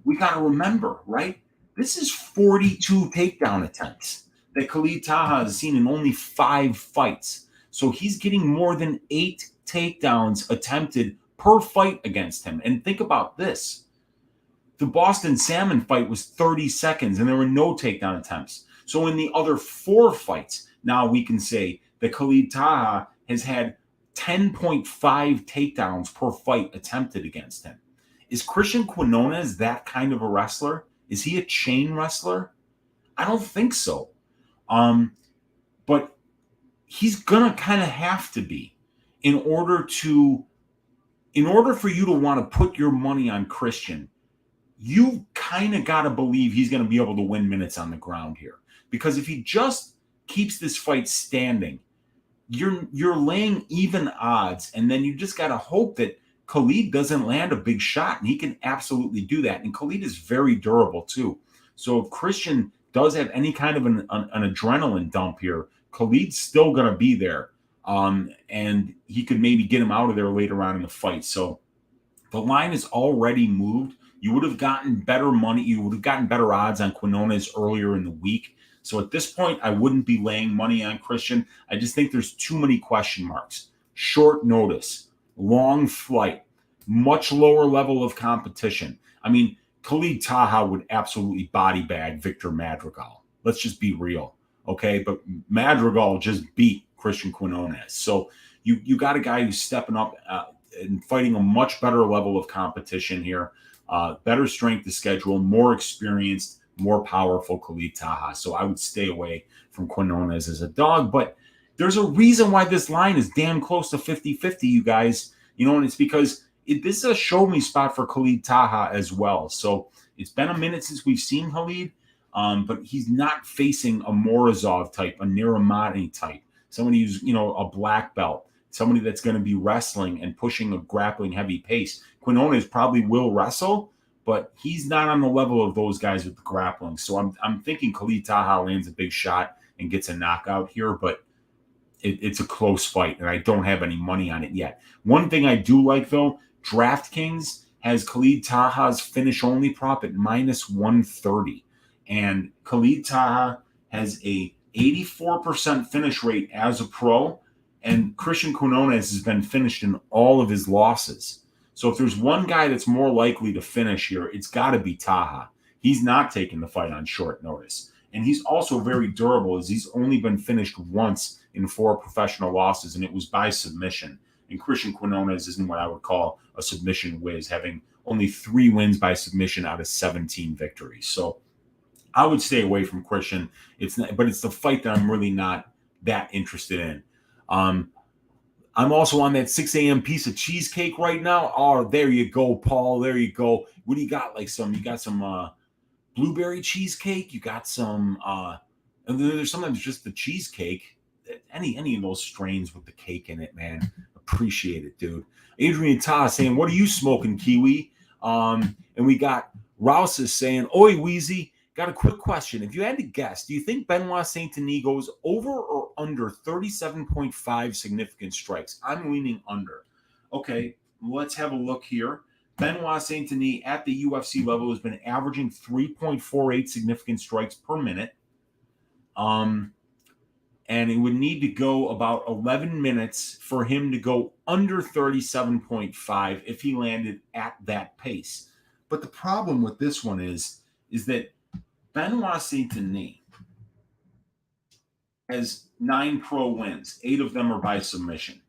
we got to remember, right? This is 42 takedown attempts that Khalid Taha has seen in only 5 fights. So he's getting more than 8 takedowns attempted per fight against him. And think about this. The Boston Salmon fight was 30 seconds and there were no takedown attempts. So in the other 4 fights, now we can say that Khalid Taha has had 10.5 takedowns per fight attempted against him. Is Christian Quinones that kind of a wrestler? Is he a chain wrestler? I don't think so. But he's going to kind of have to be in order for you to want to put your money on Christian. You kind of got to believe he's going to be able to win minutes on the ground here. Because if he just keeps this fight standing, you're laying even odds, and then you just got to hope that Khalid doesn't land a big shot, and he can absolutely do that. And Khalid is very durable too. So if Christian does have any kind of an adrenaline dump here, Khalid's still going to be there, and he could maybe get him out of there later on in the fight. So the line is already moved. You would have gotten better money. You would have gotten better odds on Quinones earlier in the week. So at this point, I wouldn't be laying money on Christian. I just think there's too many question marks. Short notice, long flight, much lower level of competition. Khalid Taha would absolutely body bag Victor Madrigal. Let's just be real, okay? But Madrigal just beat Christian Quinones. So you got a guy who's stepping up and fighting a much better level of competition here, better strength to schedule, more experienced, more powerful Khalid Taha. So I would stay away from Quinones as a dog. But there's a reason why this line is damn close to 50-50, you guys. And it's because this is a show me spot for Khalid Taha as well. So it's been a minute since we've seen Khalid, but he's not facing a Morozov type, a Narimani type, somebody who's, a black belt, somebody that's going to be wrestling and pushing a grappling heavy pace. Quinones probably will wrestle, but he's not on the level of those guys with the grappling. So I'm thinking Khalid Taha lands a big shot and gets a knockout here, but it's a close fight, and I don't have any money on it yet. One thing I do like, though, DraftKings has Khalid Taha's finish only prop at -130. And Khalid Taha has a 84% finish rate as a pro. And Christian Quinones has been finished in all of his losses. So if there's one guy that's more likely to finish here, it's got to be Taha. He's not taking the fight on short notice. And he's also very durable, as he's only been finished once in 4 professional losses, and it was by submission. And Christian Quinones isn't what I would call a submission whiz, having only 3 wins by submission out of 17 victories. So I would stay away from Christian. But it's the fight that I'm really not that interested in. I'm also on that 6 a.m. piece of cheesecake right now. Oh, there you go, Paul. There you go. What do you got? You got some blueberry cheesecake. You got some, and there's sometimes just the cheesecake. Any of those strains with the cake in it, man. Appreciate it, dude. Adrian Taha saying, "What are you smoking, Kiwi?" And we got Rouses saying, "Oi, Weezy. Got a quick question. If you had to guess, do you think Benoit Saint-Denis goes over or under 37.5 significant strikes?" I'm leaning under. Okay, let's have a look here. Benoit Saint-Denis at the UFC level has been averaging 3.48 significant strikes per minute. And it would need to go about 11 minutes for him to go under 37.5 if he landed at that pace. But the problem with this one is that Benoit Saint-Denis has 9 pro wins. 8 of them are by submission.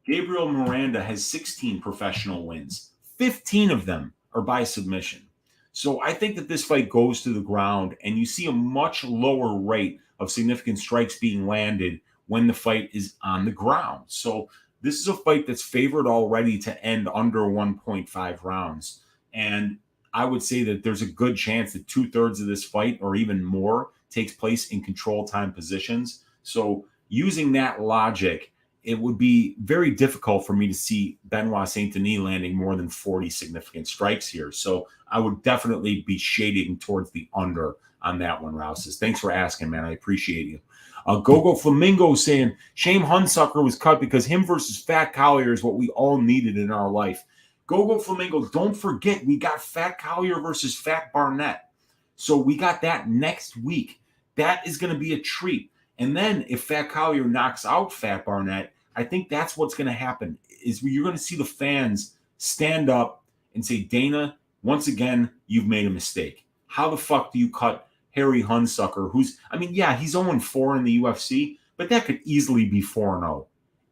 Gabriel Miranda has 16 professional wins. 15 of them are by submission. So I think that this fight goes to the ground, and you see a much lower rate of significant strikes being landed when the fight is on the ground. So this is a fight that's favored already to end under 1.5 rounds. And I would say that there's a good chance that 2/3 of this fight, or even more, takes place in control time positions. So using that logic, it would be very difficult for me to see Benoit Saint-Denis landing more than 40 significant strikes here. So I would definitely be shading towards the under on that one, Rouses. Thanks for asking, man. I appreciate you. Gogo Flamingo saying, "Shame Hunsucker was cut because him versus Fat Collier is what we all needed in our life." Gogo Flamingo, don't forget, we got Fat Collier versus Fat Barnett. So we got that next week. That is going to be a treat. And then if Fat Collier knocks out Fat Barnett, I think that's what's going to happen, is you're going to see the fans stand up and say, "Dana, once again, you've made a mistake. How the fuck do you cut Harry Hunsucker, who's, he's 0-4 in the UFC, but that could easily be 4-0.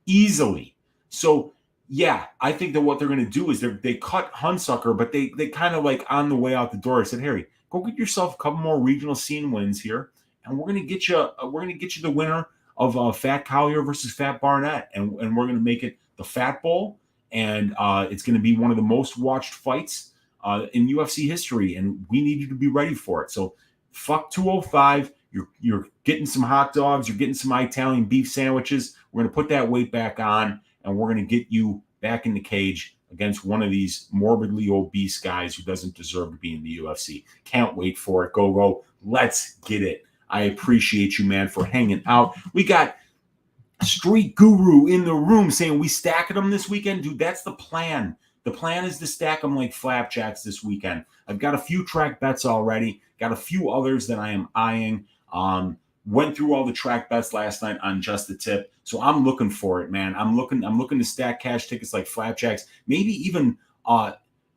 Easily." So, yeah, I think that what they're going to do is they cut Hunsucker, but they kind of like on the way out the door said, "Harry, go get yourself a couple more regional scene wins here, and we're going to get you the winner of Fat Collier versus Fat Barnett, and we're going to make it the Fat Bowl, and it's going to be one of the most watched fights in UFC history, and we need you to be ready for it." So fuck 205. You're getting some hot dogs. You're getting some Italian beef sandwiches. We're going to put that weight back on, and we're going to get you back in the cage against one of these morbidly obese guys who doesn't deserve to be in the UFC. Can't wait for it. Go. Let's get it. I appreciate you, man, for hanging out. We got Street Guru in the room saying, "We stacking them this weekend." Dude, that's the plan. The plan is to stack them like flapjacks this weekend. I've got a few track bets already. Got a few others that I am eyeing. Went through all the track bets last night on Just the Tip. So I'm looking for it, man. I'm looking to stack cash tickets like flapjacks. Maybe even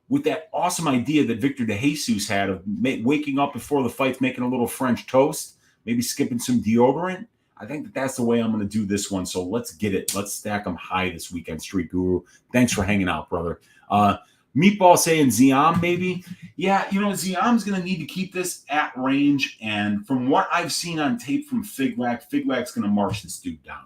with that awesome idea that Victor De Jesus had of waking up before the fights, making a little French toast, maybe skipping some deodorant. I think that's the way I'm going to do this one. So let's get it. Let's stack them high this weekend, Street Guru. Thanks for hanging out, brother. Meatball saying Ziam, maybe. Yeah, Ziam's going to need to keep this at range. And from what I've seen on tape from Figlack, Figlack's going to march this dude down.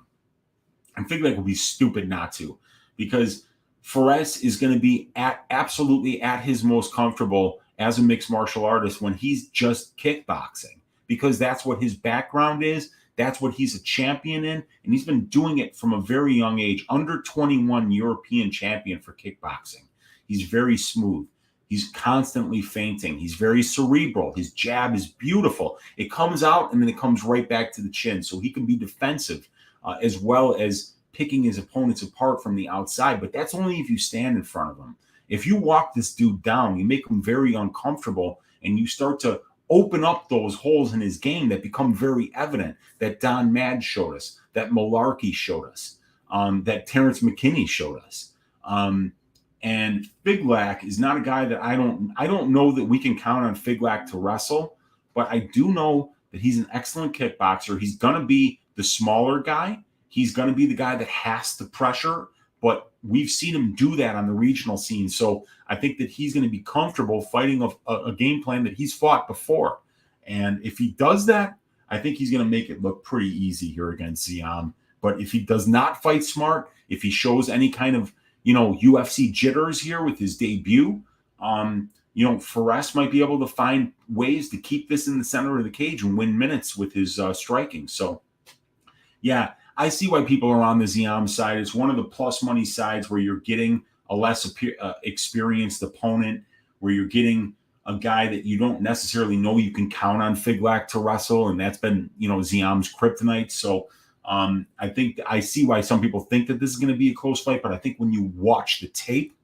And Figlack will be stupid not to, because Fares is going to be absolutely at his most comfortable as a mixed martial artist when he's just kickboxing, because that's what his background is. That's what he's a champion in, and he's been doing it from a very young age. Under 21 European champion for kickboxing. He's very smooth. He's constantly feinting. He's very cerebral. His jab is beautiful. It comes out, and then it comes right back to the chin, so he can be defensive as well as picking his opponents apart from the outside. But that's only if you stand in front of him. If you walk this dude down, you make him very uncomfortable, and you start to open up those holes in his game that become very evident, that Don Mad showed us, that Malarkey showed us, that Terrence McKinney showed us. And Figlak is not a guy that I don't know that we can count on Figlak to wrestle, but I do know that he's an excellent kickboxer. He's going to be the smaller guy. He's going to be the guy that has to pressure, but we've seen him do that on the regional scene. So I think that he's going to be comfortable fighting a game plan that he's fought before. And if he does that, I think he's going to make it look pretty easy here against Ziam. But if he does not fight smart, if he shows any kind of, UFC jitters here with his debut, Fares might be able to find ways to keep this in the center of the cage and win minutes with his striking. So, yeah, I see why people are on the Ziam side. It's one of the plus money sides where you're getting a less experienced opponent, where you're getting a guy that you don't necessarily know you can count on Figlak to wrestle, and that's been, Ziam's kryptonite. So, I think I see why some people think that this is going to be a close fight, but I think when you watch the tape,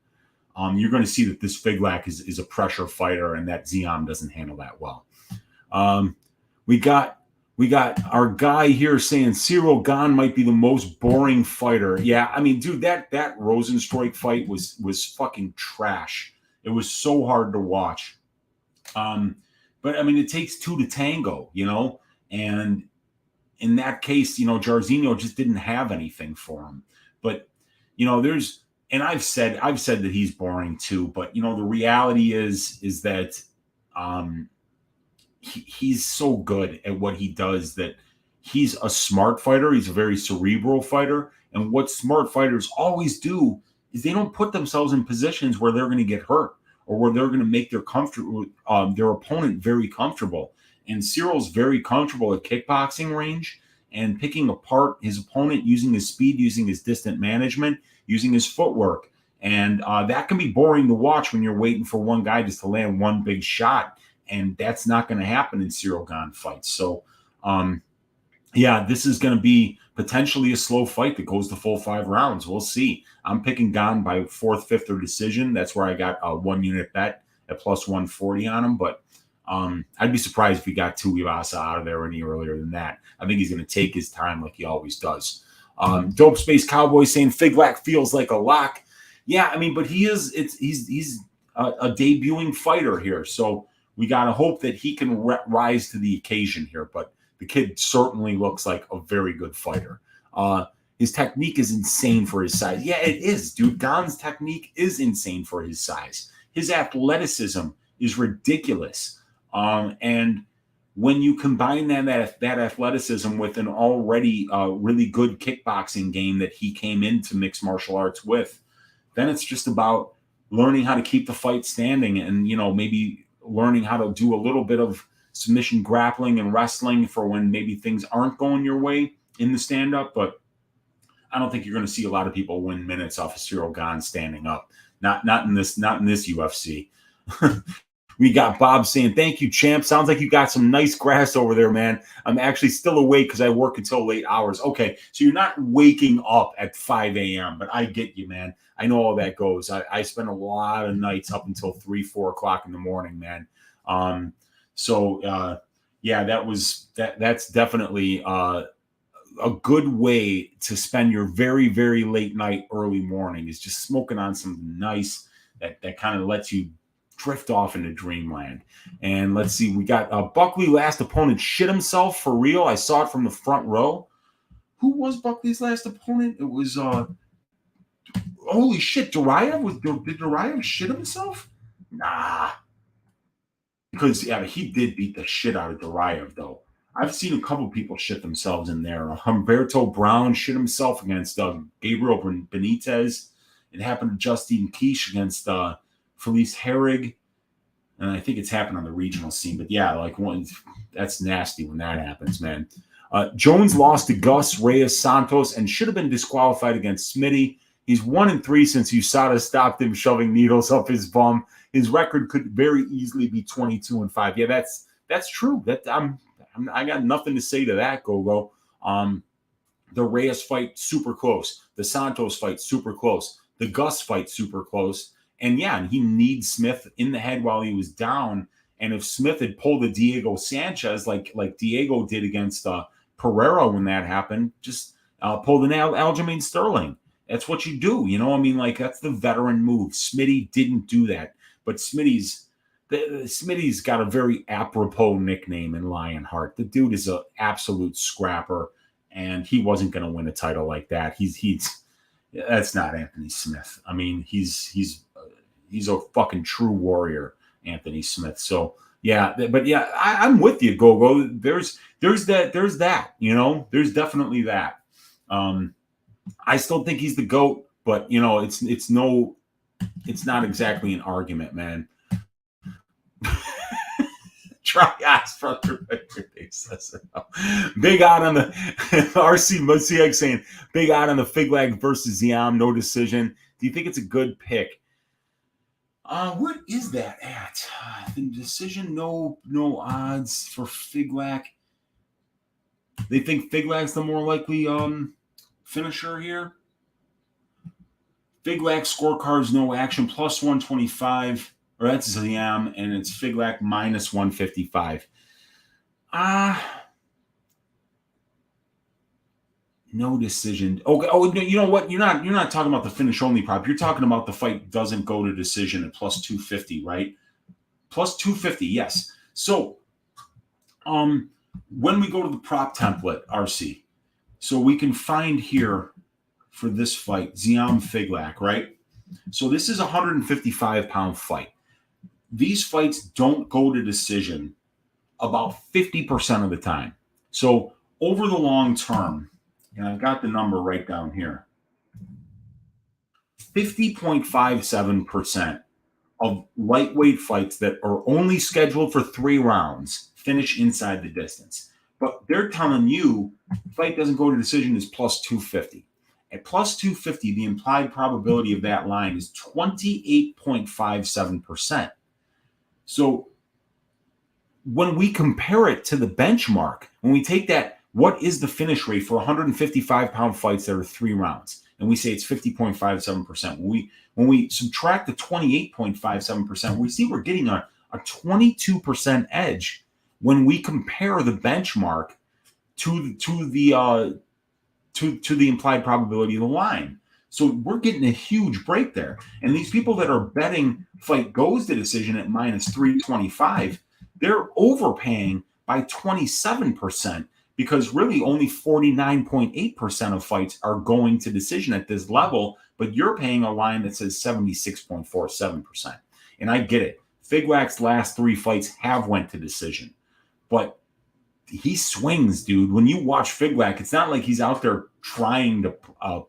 you're going to see that this Figlak is a pressure fighter, and that Ziam doesn't handle that well. We got our guy here saying Cyril Gane might be the most boring fighter. Yeah, I mean, dude, that Rosenstruik fight was fucking trash. It was so hard to watch. But I mean, it takes two to tango, and in that case, Jairzinho just didn't have anything for him. But, and I've said that he's boring too, but the reality is that he's so good at what he does that he's a smart fighter. He's a very cerebral fighter. And what smart fighters always do is they don't put themselves in positions where they're going to get hurt or where they're going to make their opponent very comfortable. And Cyril's very comfortable at kickboxing range and picking apart his opponent using his speed, using his distant management, using his footwork. And that can be boring to watch when you're waiting for one guy just to land one big shot. And that's not going to happen in Cyril Gane fights. So, this is going to be potentially a slow fight that goes the full 5 rounds. We'll see. I'm picking Gane by 4th, 5th, or decision. That's where I got a 1-unit bet at plus 140 on him. But I'd be surprised if he got Tuivasa out of there any earlier than that. I think he's going to take his time like he always does. Dope Space Cowboy saying Figlak feels like a lock. Yeah, I mean, but he's a debuting fighter here. So we got to hope that he can rise to the occasion here. But the kid certainly looks like a very good fighter. His technique is insane for his size. Yeah, it is, dude. Gane's technique is insane for his size. His athleticism is ridiculous. And when you combine that athleticism with an already really good kickboxing game that he came into mixed martial arts with, then it's just about learning how to keep the fight standing and, maybe learning how to do a little bit of submission grappling and wrestling for when maybe things aren't going your way in the stand-up. But I don't think you're going to see a lot of people win minutes off of Cyril Gane standing up. Not in this UFC. We got Bob saying, thank you, champ. Sounds like you got some nice grass over there, man. I'm actually still awake because I work until late hours. Okay, so you're not waking up at 5 a.m., but I get you, man. I know how that goes. I spend a lot of nights up until 3, 4 o'clock in the morning, man. That's definitely a good way to spend your very, very late night, early morning is just smoking on something nice that kind of lets you drift off into dreamland. And let's see, we got Buckley, last opponent, shit himself for real. I saw it from the front row. Who was Buckley's last opponent? It was holy shit, Duraev. Did Duraev shit himself? Nah, because he did beat the shit out of Duraev though. I've seen a couple people shit themselves in there. Humberto Brown shit himself against Gabriel Benitez. It happened to Justine Quiche against Felice Herrig, and I think it's happened on the regional scene. But yeah, that's nasty when that happens, man. Jones lost to Gus Reyes Santos and should have been disqualified against Smitty. He's 1-3 since USADA stopped him shoving needles up his bum. His record could very easily be 22-5. Yeah, that's true. I got nothing to say to that, Gogo. The Reyes fight super close. The Santos fight super close. The Gus fight super close. And yeah, and he needs Smith in the head while he was down. And if Smith had pulled a Diego Sanchez like Diego did against Pereira when that happened, just pulled an Aljamain Sterling. That's what you do, you know. I mean, like, that's the veteran move. Smitty didn't do that, but Smitty's got a very apropos nickname in Lionheart. The dude is an absolute scrapper, and he wasn't going to win a title like that. He's that's not Anthony Smith. I mean, he's a fucking true warrior, Anthony Smith. So yeah, but yeah, I'm with you, Gogo. There's that, you know, there's definitely that. I still think he's the GOAT, but you know, it's not exactly an argument, man. Try ask for big out on the RC Musiak saying big out on the Figlag versus Ziam, no decision. Do you think it's a good pick? What is that at? The decision, no odds for Figlac. They think Figlac's the more likely finisher here. Figlac scorecards, no action, plus 125. Or that's Ziam, and it's Figlac minus 155. No decision. Okay. Oh, you know what? You're not talking about the finish only prop. You're talking about the fight doesn't go to decision at plus 250, right? Plus 250, yes. So, when we go to the prop template, RC, so we can find here for this fight, Ziam Figlac, right? So this is a 155-pound fight. These fights don't go to decision about 50% of the time. So over the long term, and I've got the number right down here, 50.57% of lightweight fights that are only scheduled for 3 rounds finish inside the distance. But they're telling you the fight doesn't go to decision is plus 250. At plus 250, the implied probability of that line is 28.57%. So when we compare it to the benchmark, when we take that, what is the finish rate for 155-pound fights that are 3 rounds? And we say it's 50.57%. When we subtract the 28.57%, we see we're getting a 22% edge when we compare the benchmark to the implied probability of the line. So we're getting a huge break there. And these people that are betting fight goes to decision at minus 325, they're overpaying by 27%, because really only 49.8% of fights are going to decision at this level, but you're paying a line that says 76.47%. And I get it. Figlac's last 3 fights have went to decision, but he swings, dude. When you watch Figlac, it's not like he's out there trying to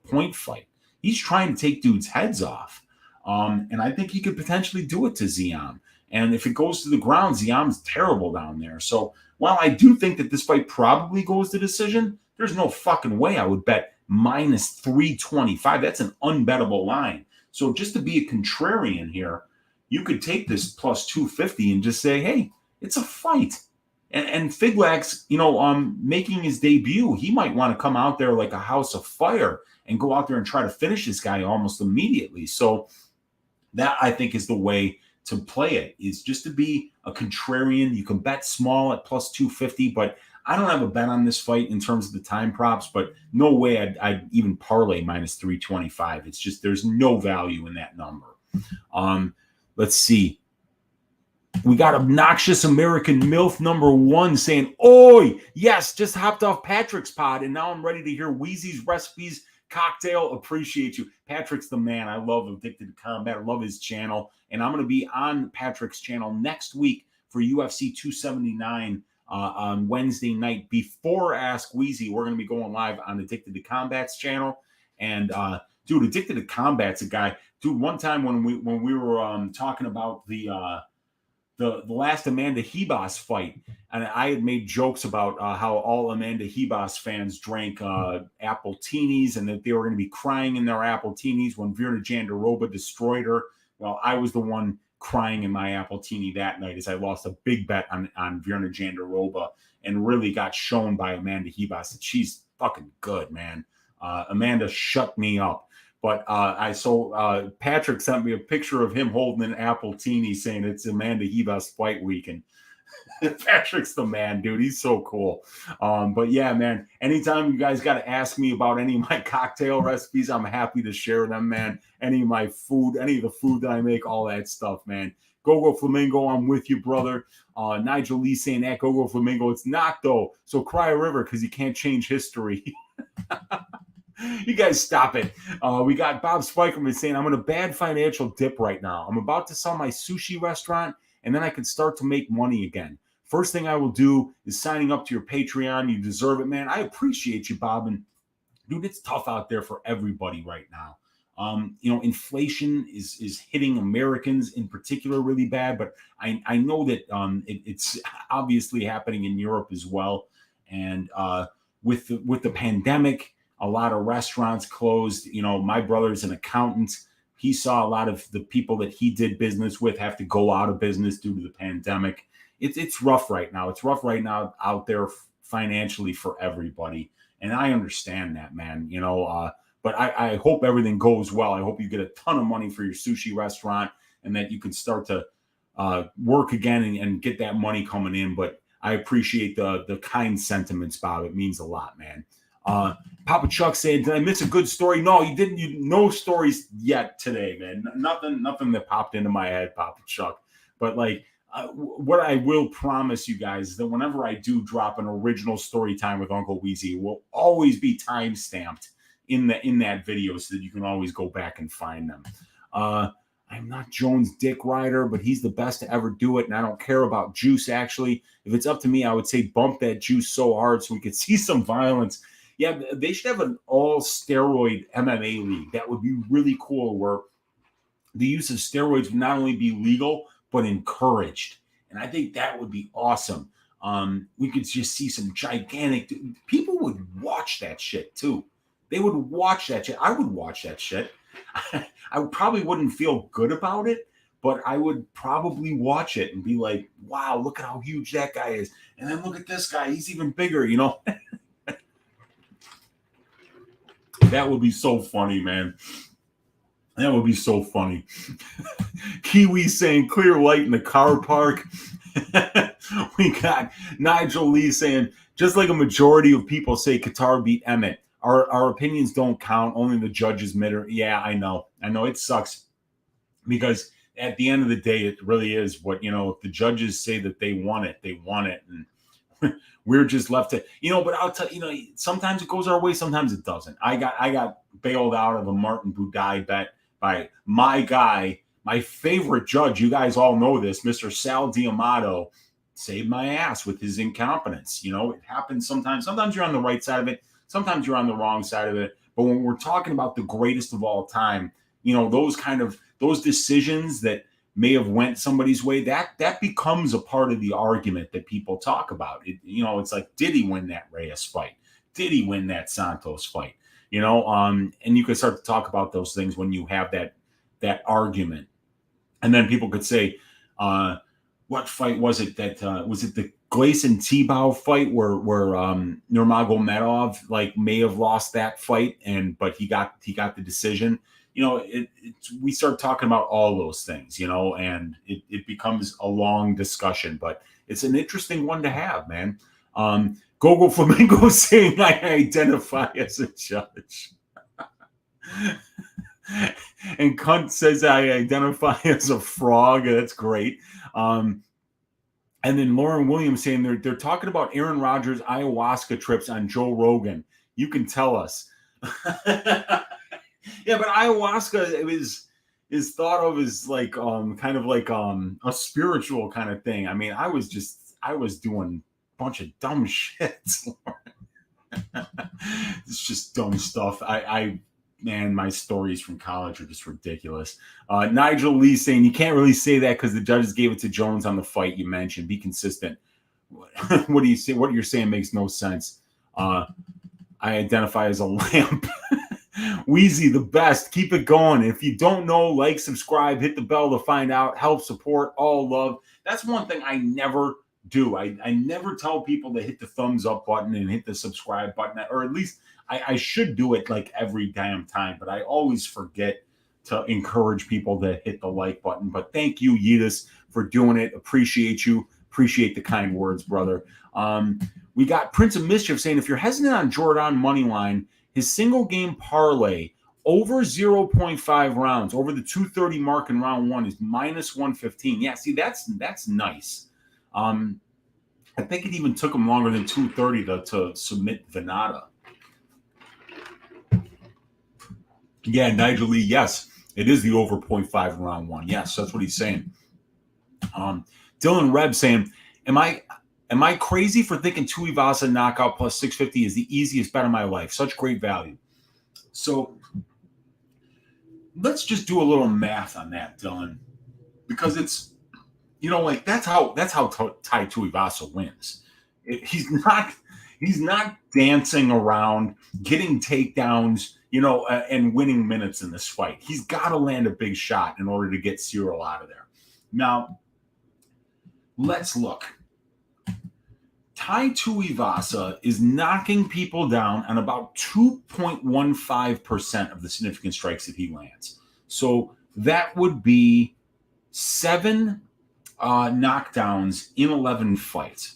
point fight. He's trying to take dudes' heads off. And I think he could potentially do it to Ziam. And if it goes to the ground, Ziam's terrible down there. So while I do think that this fight probably goes to decision, there's no fucking way I would bet minus 325. That's an unbettable line. So just to be a contrarian here, you could take this plus 250 and just say, hey, it's a fight. And Figlac's, making his debut. He might want to come out there like a house of fire and go out there and try to finish this guy almost immediately. So that, I think, is the way to play it, is just to be a contrarian. You can bet small at plus 250, but I don't have a bet on this fight in terms of the time props, but no way I'd even parlay minus 325. It's just there's no value in that number. Let's see. We got obnoxious American MILF number 1 saying, "Oi, yes, just hopped off Patrick's pod, and now I'm ready to hear Weezy's recipes cocktail. Appreciate you." Patrick's the man. I love Addicted to Combat. I love his channel. And I'm going to be on Patrick's channel next week for UFC 279 on Wednesday night before Ask Weezy. We're going to be going live on Addicted to Combat's channel. And dude, Addicted to Combat's a guy. Dude, one time when we were talking about the last Amanda Hebos fight, and I had made jokes about how all Amanda Hebos fans drank Appletinis and that they were going to be crying in their Appletinis when Virna Jandiroba destroyed her. Well, I was the one crying in my Appletini that night as I lost a big bet on Virna Jandiroba and really got shown by Amanda Hebos that she's fucking good, man. Amanda shut me up. But Patrick sent me a picture of him holding an apple teeny saying it's Amanda Ribas fight week. And Patrick's the man, dude. He's so cool. But yeah, man, anytime you guys got to ask me about any of my cocktail recipes, I'm happy to share them, man. Any of my food, any of the food that I make, all that stuff, man. Go Flamingo, I'm with you, brother. Nigel Lee saying that Go Flamingo. It's not, though. So cry a river because you can't change history. You guys stop it. We got Bob Spikerman saying, I'm in a bad financial dip right now. I'm about to sell my sushi restaurant, and then I can start to make money again. First thing I will do is signing up to your Patreon. You deserve it, man. I appreciate you, Bob. And, dude, it's tough out there for everybody right now. Inflation is hitting Americans in particular really bad, but I know that it's obviously happening in Europe as well. And with the pandemic, a lot of restaurants closed. My brother's an accountant. He saw a lot of the people that he did business with have to go out of business due to the pandemic. It's rough right now. It's rough right now out there financially for everybody. And I understand that, man, but I hope everything goes well. I hope you get a ton of money for your sushi restaurant and that you can start to work again and get that money coming in. But I appreciate the kind sentiments, Bob. It means a lot, man. Papa Chuck said, did I miss a good story? No, you didn't. No stories yet today, man. Nothing that popped into my head, Papa Chuck. But what I will promise you guys is that whenever I do drop an original story time with Uncle Weezy, it will always be time stamped in that video so that you can always go back and find them. I'm not Jones' dick rider, but he's the best to ever do it, and I don't care about juice, actually. If it's up to me, I would say bump that juice so hard so we could see some violence. Yeah, they should have an all-steroid MMA league. That would be really cool, where the use of steroids would not only be legal, but encouraged. And I think that would be awesome. We could just see some gigantic... People would watch that shit, too. They would watch that shit. I would watch that shit. I probably wouldn't feel good about it, but I would probably watch it and be like, wow, look at how huge that guy is. And then look at this guy. He's even bigger, That would be so funny, man. That would be so funny. Kiwi saying clear light in the car park. We got Nigel Lee saying, just like a majority of people say Qatar beat Emmett, our opinions don't count. Only the judges matter. Yeah, I know. It sucks because at the end of the day, it really is what, if the judges say that they want it, they want it. And we're just left to, but I'll tell you, sometimes it goes our way, sometimes it doesn't. I got bailed out of a Martin Budai bet by my guy, my favorite judge. You guys all know this, Mr. Sal D'Amato, saved my ass with his incompetence. It happens sometimes. Sometimes you're on the right side of it. Sometimes you're on the wrong side of it. But when we're talking about the greatest of all time, those decisions that may have went somebody's way, that becomes a part of the argument that people talk about. It's like, did he win that Reyes fight? Did he win that Santos fight? And you can start to talk about those things when you have that argument. And then people could say, what fight was it was it the Gleison Tebow fight where Nurmagomedov may have lost that fight, but he got the decision. We start talking about all those things, and it becomes a long discussion, but it's an interesting one to have, man. Gogo Flamingo saying I identify as a judge. And Cunt says I identify as a frog. That's great. And then Lauren Williams saying they're talking about Aaron Rodgers' ayahuasca trips on Joe Rogan. You can tell us. Yeah, but ayahuasca is thought of as kind of like a spiritual kind of thing. I mean, I was doing a bunch of dumb shit. It's just dumb stuff. Man, my stories from college are just ridiculous. Nigel Lee saying you can't really say that because the judges gave it to Jones on the fight you mentioned. Be consistent. What do you say? What you're saying makes no sense. I identify as a lamp. Weezy, the best. Keep it going. If you don't know, like, subscribe, hit the bell to find out. Help, support, all love. That's one thing I never do. I never tell people to hit the thumbs up button and hit the subscribe button, or at least I should do it like every damn time, but I always forget to encourage people to hit the like button. But thank you, Yidis, for doing it. Appreciate you. Appreciate the kind words, brother. We got Prince of Mischief saying, if you're hesitant on Jordan money line, his single game parlay over 0.5 rounds, over the 230 mark in round one, is minus 115. Yeah, see, that's nice. I think it even took him longer than 230 to submit Venata. Yeah, Nigel Lee, yes, it is the over 0.5 in round one. Yes, that's what he's saying. Dylan Reb saying, am I crazy for thinking Tuivasa knockout plus 650 is the easiest bet of my life? Such great value. So let's just do a little math on that, Dylan, because it's, like that's how Tai Tuivasa wins. He's not dancing around, getting takedowns, and winning minutes in this fight. He's got to land a big shot in order to get Cyril out of there. Now, let's look. Tai Tuivasa is knocking people down on about 2.15% of the significant strikes that he lands. So that would be 7 knockdowns in 11 fights.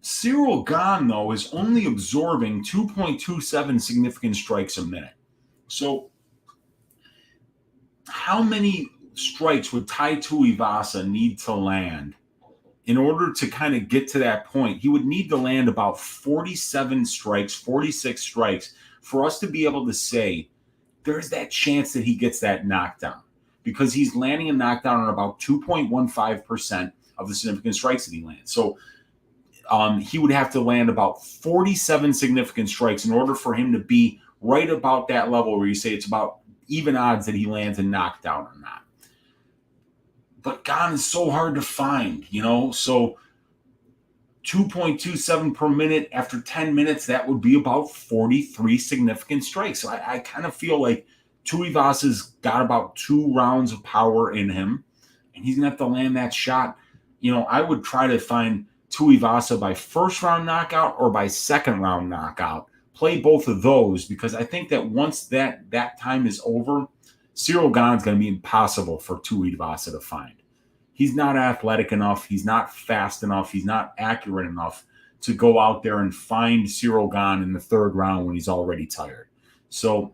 Cyril Gane, though, is only absorbing 2.27 significant strikes a minute. So how many strikes would Tai Tuivasa need to land in order to kind of get to that point? He would need to land about 46 strikes for us to be able to say there's that chance that he gets that knockdown, because he's landing a knockdown on about 2.15% of the significant strikes that he lands. So he would have to land about 47 significant strikes in order for him to be right about that level where you say it's about even odds that he lands a knockdown or not. But Gane is so hard to find, so 2.27 per minute after 10 minutes, that would be about 43 significant strikes. So I kind of feel like Tuivasa's got about 2 rounds of power in him, and he's going to have to land that shot. I would try to find Tuivasa by first round knockout or by second round knockout. Play both of those, because I think that once that time is over, Cyril Gane's going to be impossible for Tuivasa to find. He's not athletic enough. He's not fast enough. He's not accurate enough to go out there and find Cyril Gane in the third round when he's already tired. So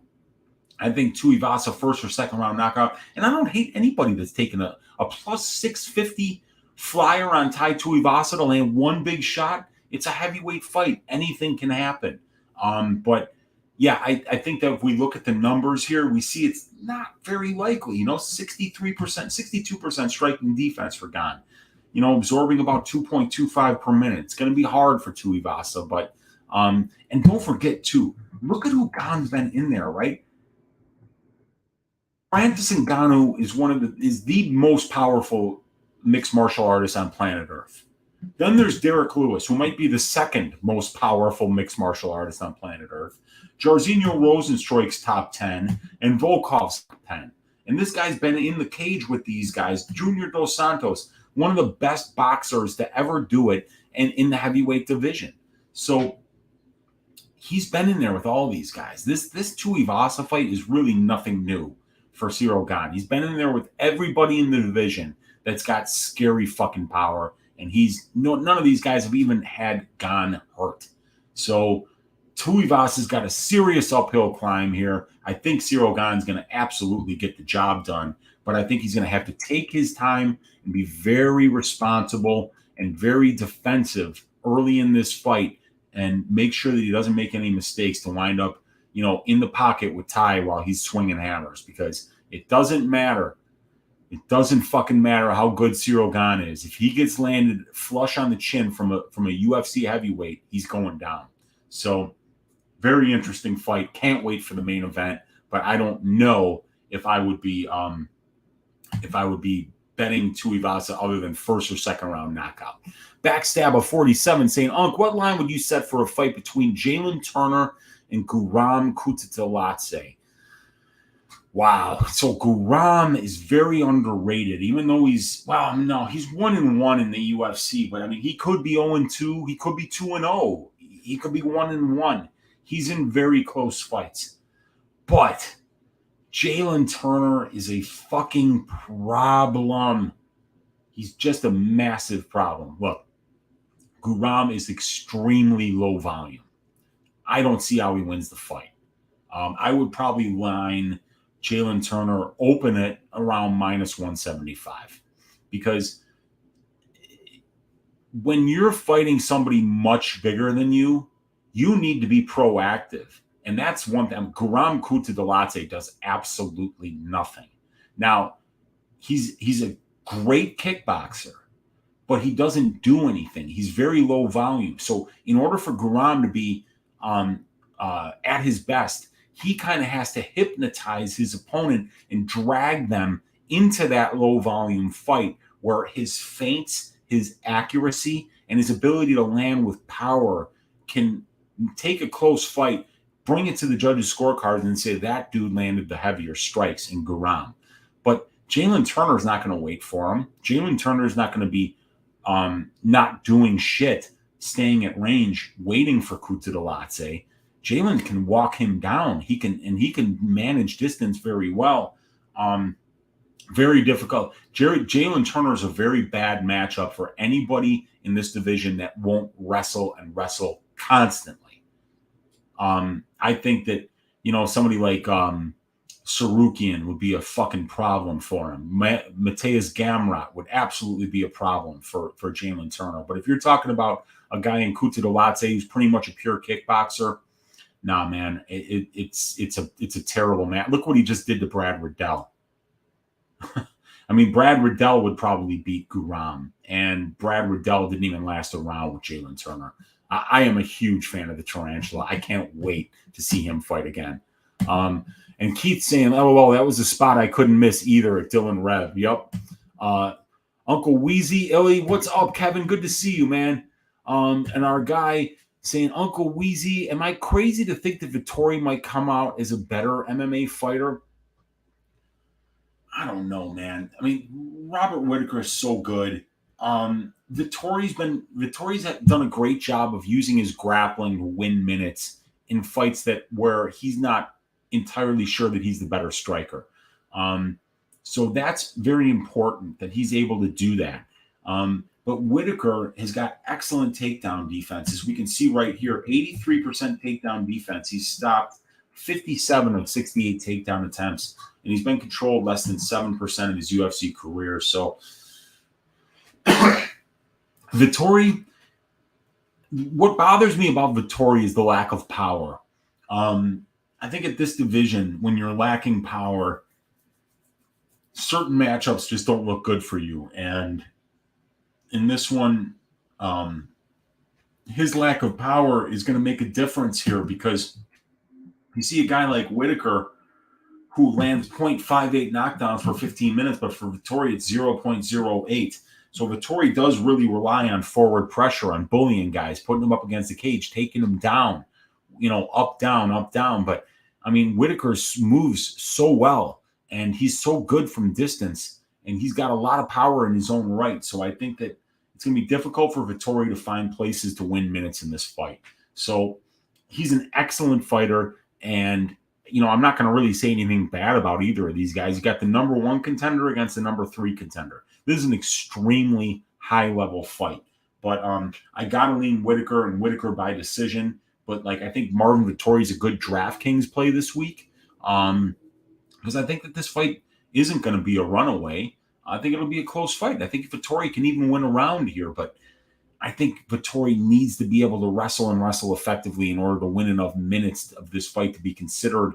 I think Tuivasa first or second round knockout. And I don't hate anybody that's taken a plus 650 flyer on Tai Tuivasa to land one big shot. It's a heavyweight fight. Anything can happen. But yeah, I think that if we look at the numbers here, we see it's not very likely. 63%, 62% striking defense for Gane. Absorbing about 2.25 per minute. It's going to be hard for Tuivasa, but and don't forget too, look at who Gane's been in there, right? Francis Ngannou is the most powerful mixed martial artist on planet Earth. Then there's Derek Lewis, who might be the second most powerful mixed martial artist on planet Earth. Jairzinho Rozenstruik's top 10, and Volkov's top 10. And this guy's been in the cage with these guys. Junior Dos Santos, one of the best boxers to ever do it, and in the heavyweight division. So he's been in there with all these guys. This Tuivasa fight is really nothing new for Cyril Gane. He's been in there with everybody in the division that's got scary fucking power. And none of these guys have even had Gane hurt. So Tuivasa's got a serious uphill climb here. I think Cyril Gane's going to absolutely get the job done, but I think he's going to have to take his time and be very responsible and very defensive early in this fight, and make sure that he doesn't make any mistakes to wind up, in the pocket with Tai while he's swinging hammers, because it doesn't matter. It doesn't fucking matter how good Cyril Gane is. If he gets landed flush on the chin from a UFC heavyweight, he's going down. So very interesting fight. Can't wait for the main event, but I don't know if I would be betting Tuivasa other than first or second round knockout. Backstab of 47 saying, Unc, what line would you set for a fight between Jalen Turner and Guram Kutateladze? Wow. So Guram is very underrated, even though he's 1-1 in the UFC. But I mean, he could be 0-2. He could be 2-0. He could be 1-1. He's in very close fights. But Jalen Turner is a fucking problem. He's just a massive problem. Look, Guram is extremely low volume. I don't see how he wins the fight. I would probably line Jalen Turner, open it around minus 175. Because when you're fighting somebody much bigger than you, you need to be proactive. And that's one thing. Guram Kutateladze does absolutely nothing. Now, he's a great kickboxer, but he doesn't do anything. He's very low volume. So in order for Guram to be at his best, he kind of has to hypnotize his opponent and drag them into that low volume fight where his feints, his accuracy, and his ability to land with power can take a close fight, bring it to the judges' scorecards, and say that dude landed the heavier strikes in Guram. But Jalen Turner is not going to wait for him. Jalen Turner is not going to be not doing shit, staying at range, waiting for Kutateladze. Jalen can walk him down. He can manage distance very well. Very difficult. Jalen Turner is a very bad matchup for anybody in this division that won't wrestle and wrestle constantly. I think that, somebody like Sarukian would be a fucking problem for him. Mateus Gamrot would absolutely be a problem for Jalen Turner. But if you're talking about a guy in Kutateladze who's pretty much a pure kickboxer, nah, man, it's a terrible match. Look what he just did to Brad Riddell. I mean, Brad Riddell would probably beat Guram, and Brad Riddell didn't even last a round with Jalen Turner. I am a huge fan of the Tarantula. I can't wait to see him fight again. And Keith saying, "LOL, that was a spot I couldn't miss either at Dylan Rev." Yep. Uncle Weezy, Illy, what's up, Kevin? Good to see you, man. And our guy saying, Uncle Weezy, am I crazy to think that Vettori might come out as a better MMA fighter? I don't know, man. I mean, Robert Whittaker is so good. Vettori's done a great job of using his grappling to win minutes in fights where he's not entirely sure that he's the better striker. So that's very important that he's able to do that. But Whittaker has got excellent takedown defense. As we can see right here, 83% takedown defense. He's stopped 57 of 68 takedown attempts, and he's been controlled less than 7% of his UFC career. So Vettori, what bothers me about Vettori is the lack of power. I think at this division, when you're lacking power, certain matchups just don't look good for you. And in this one, his lack of power is going to make a difference here, because you see a guy like Whittaker who lands 0.58 knockdowns for 15 minutes, but for Vettori, it's 0.08. So Vettori does really rely on forward pressure, on bullying guys, putting them up against the cage, taking them down, up, down, up, down. But, I mean, Whittaker moves so well, and he's so good from distance, and he's got a lot of power in his own right. So I think that it's going to be difficult for Vettori to find places to win minutes in this fight. So he's an excellent fighter, and I'm not going to really say anything bad about either of these guys. You got the number 1 contender against the number 3 contender. This is an extremely high-level fight. But I got to lean Whittaker, and Whittaker by decision. But, I think Marvin Vettori is a good DraftKings play this week, because I think that this fight isn't going to be a runaway. I think it'll be a close fight. I think Vettori can even win a round here, but I think Vettori needs to be able to wrestle and wrestle effectively in order to win enough minutes of this fight to be considered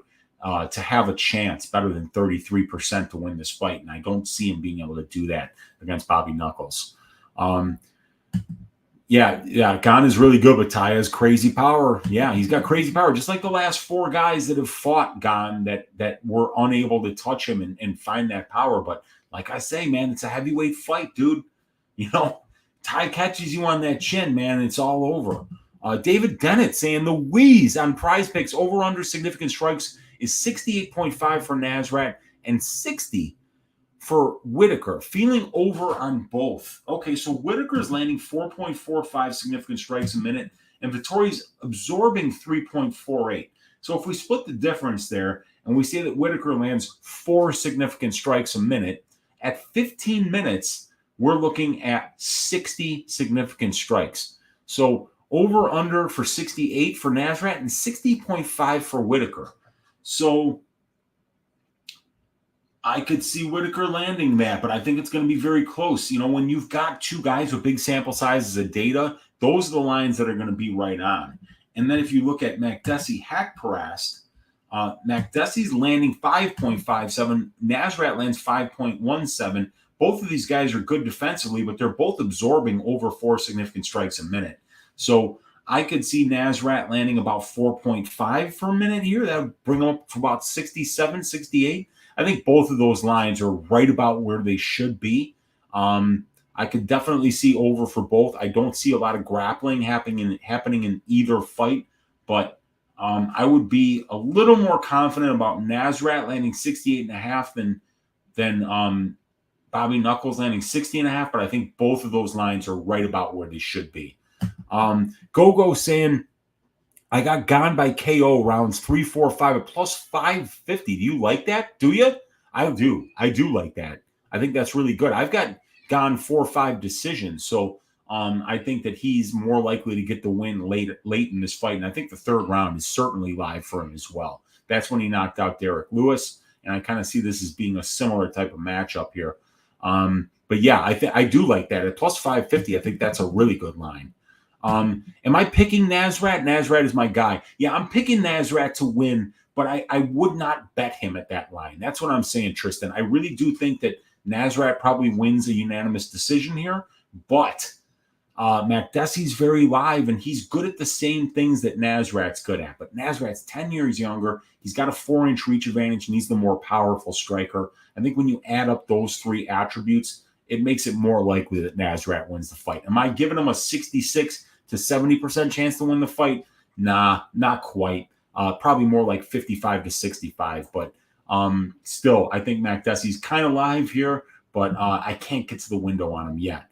to have a chance better than 33% to win this fight. And I don't see him being able to do that against Bobby Knuckles. Gane is really good, but Taha has crazy power. Yeah, he's got crazy power, just like the last 4 guys that have fought Gane that were unable to touch him and find that power. But like I say, man, it's a heavyweight fight, dude. Taha catches you on that chin, man, and it's all over. David Dennett saying the Wheeze on Prize Picks, over under significant strikes is 68.5 for Nasrat and 60 for Whitaker. Feeling over on both. Okay, so Whitaker's landing 4.45 significant strikes a minute, and Vettori's absorbing 3.48. So if we split the difference there, and we say that Whitaker lands 4 significant strikes a minute, at 15 minutes, we're looking at 60 significant strikes. So over under for 68 for Nasrat and 60.5 for Whitaker. So I could see Whitaker landing that, but I think it's going to be very close. You know, when you've got two guys with big sample sizes of data, those are the lines that are going to be right on. And then if you look at Makdessi, Haqparast, Makdessi's landing 5.57. Nasrat lands 5.17. Both of these guys are good defensively, but they're both absorbing over 4 significant strikes a minute. So I could see Nasrat landing about 4.5 for a minute here. That would bring them up to about 67, 68. I think both of those lines are right about where they should be. I could definitely see over for both. I don't see a lot of grappling happening in either fight, but I would be a little more confident about Nasrat landing 68.5 than Bobby Knuckles landing 60.5, but I think both of those lines are right about where they should be. Gogo saying, I got Gane by KO rounds 3, 4, 5 at plus 550. Do you like that? Do you? I do. I do like that. I think that's really good. I've got Gane 4-5 decisions, so I think that he's more likely to get the win late in this fight, and I think the third round is certainly live for him as well. That's when he knocked out Derek Lewis, and I kind of see this as being a similar type of matchup here. But yeah, I do like that at plus 550. I think that's a really good line. Am I picking Nasrat? Nasrat is my guy. Yeah, I'm picking Nasrat to win, but I would not bet him at that line. That's what I'm saying, Tristan. I really do think that Nasrat probably wins a unanimous decision here, but Makdessi's very live, and he's good at the same things that Nasrat's good at. But Nasrat's 10 years younger. He's got a 4-inch reach advantage, and he's the more powerful striker. I think when you add up those 3 attributes, it makes it more likely that Nasrat wins the fight. Am I giving him a 66 to 70% chance to win the fight? Nah, not quite. Probably more like 55 to 65. But still, I think Makdessi's kind of live here, but I can't get to the window on him yet.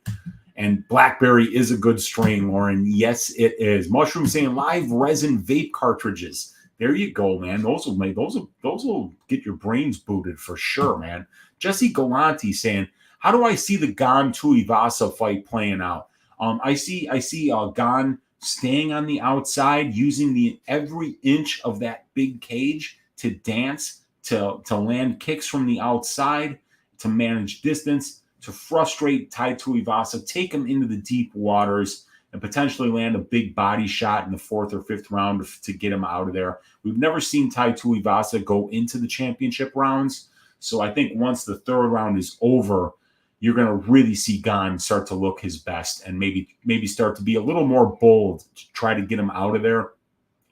And Blackberry is a good strain, Lauren. Yes, it is. Mushroom saying live resin vape cartridges. There you go, man. Those will get your brains booted for sure, man. Jesse Galanti saying, how do I see the Gane Tuivasa fight playing out? I see Gane staying on the outside, using every inch of that big cage to dance, to land kicks from the outside, to manage distance, to frustrate Tai Tuivasa, take him into the deep waters, and potentially land a big body shot in the 4th or 5th round to get him out of there. We've never seen Tai Tuivasa go into the championship rounds, so I think once the 3rd round is over, you're going to really see Gane start to look his best and maybe start to be a little more bold to try to get him out of there.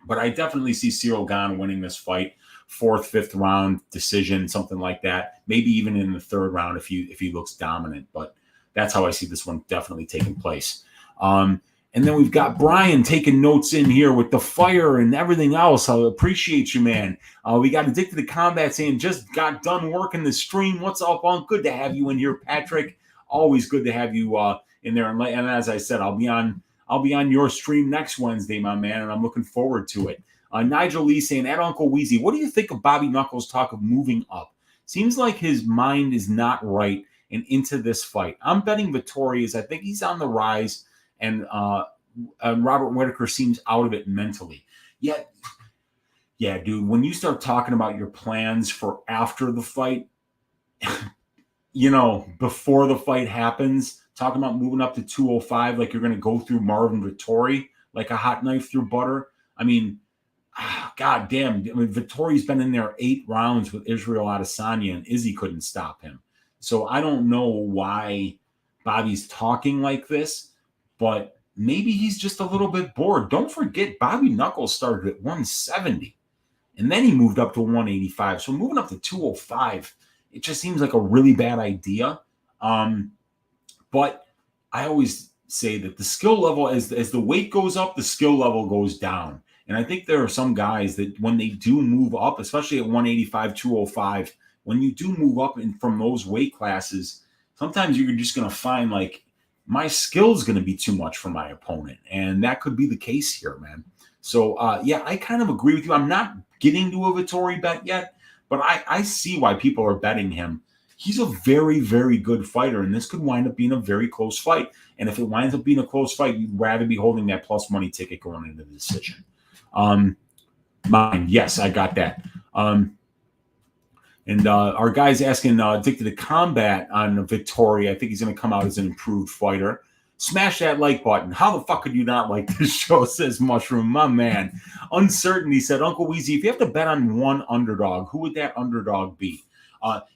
But I definitely see Cyril Gane winning this fight, 4th, 5th round decision, something like that. Maybe even in the 3rd round if he looks dominant. But that's how I see this one definitely taking place. And then we've got Brian taking notes in here with the fire and everything else. I appreciate you, man. We got Addicted to Combat saying, just got done working the stream. What's up, Unc? Good to have you in here, Patrick. Always good to have you in there. And as I said, I'll be on your stream next Wednesday, my man, and I'm looking forward to it. Nigel Lee saying, at Uncle Weezy, what do you think of Bobby Knuckles' talk of moving up? Seems like his mind is not right and into this fight. I'm betting Vettori. I think he's on the rise. And Robert Whitaker seems out of it mentally. Yeah, dude, when you start talking about your plans for after the fight, before the fight happens, talking about moving up to 205 like you're going to go through Marvin Vettori like a hot knife through butter. I mean, God damn. I mean, Vittori's been in there 8 rounds with Israel Adesanya, and Izzy couldn't stop him. So I don't know why Bobby's talking like this, but maybe he's just a little bit bored. Don't forget, Bobby Knuckles started at 170, and then he moved up to 185. So moving up to 205, it just seems like a really bad idea. But I always say that the skill level, as the weight goes up, the skill level goes down. And I think there are some guys that when they do move up, especially at 185, 205, when you do move up from those weight classes, sometimes you're just going to find like my skill is going to be too much for my opponent. And that could be the case here, man. So, yeah, I kind of agree with you. I'm not getting to a Vettori bet yet, but I see why people are betting him. He's a very, very good fighter, and this could wind up being a very close fight. And if it winds up being a close fight, you'd rather be holding that plus money ticket going into the decision. Mine, yes, I got that. And our guy's asking Addicted to Combat on Vettori. I think he's going to come out as an improved fighter. Smash that like button. How the fuck could you not like this show, says Mushroom, my man. Uncertainty said, Uncle Weezy, if you have to bet on one underdog, who would that underdog be?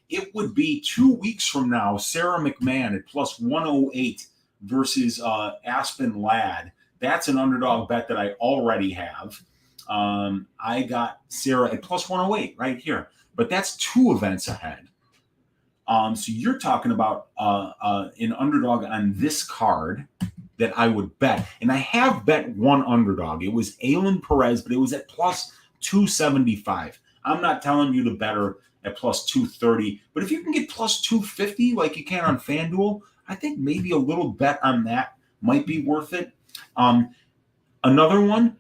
It would be 2 weeks from now, Sarah McMahon at plus 108 versus Aspen Ladd. That's an underdog bet that I already have. I got Sarah at plus 108 right here. But that's 2 events ahead. So you're talking about an underdog on this card that I would bet. And I have bet one underdog. It was Aylin Perez, but it was at plus 275. I'm not telling you to bet her at plus 230. But if you can get plus 250 like you can on FanDuel, I think maybe a little bet on that might be worth it. Another one,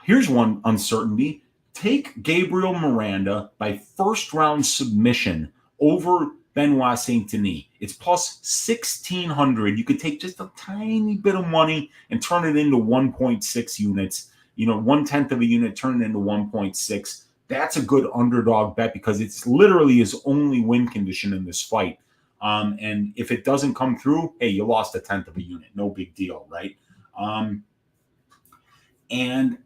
here's one uncertainty. Take Gabriel Miranda by first round submission over Benoit Saint Denis. It's plus 1,600. You could take just a tiny bit of money and turn it into 1.6 units. 1/10 of a unit, turn it into 1.6. That's a good underdog bet because it's literally his only win condition in this fight. And if it doesn't come through, hey, you lost 1/10 of a unit. No big deal, right? And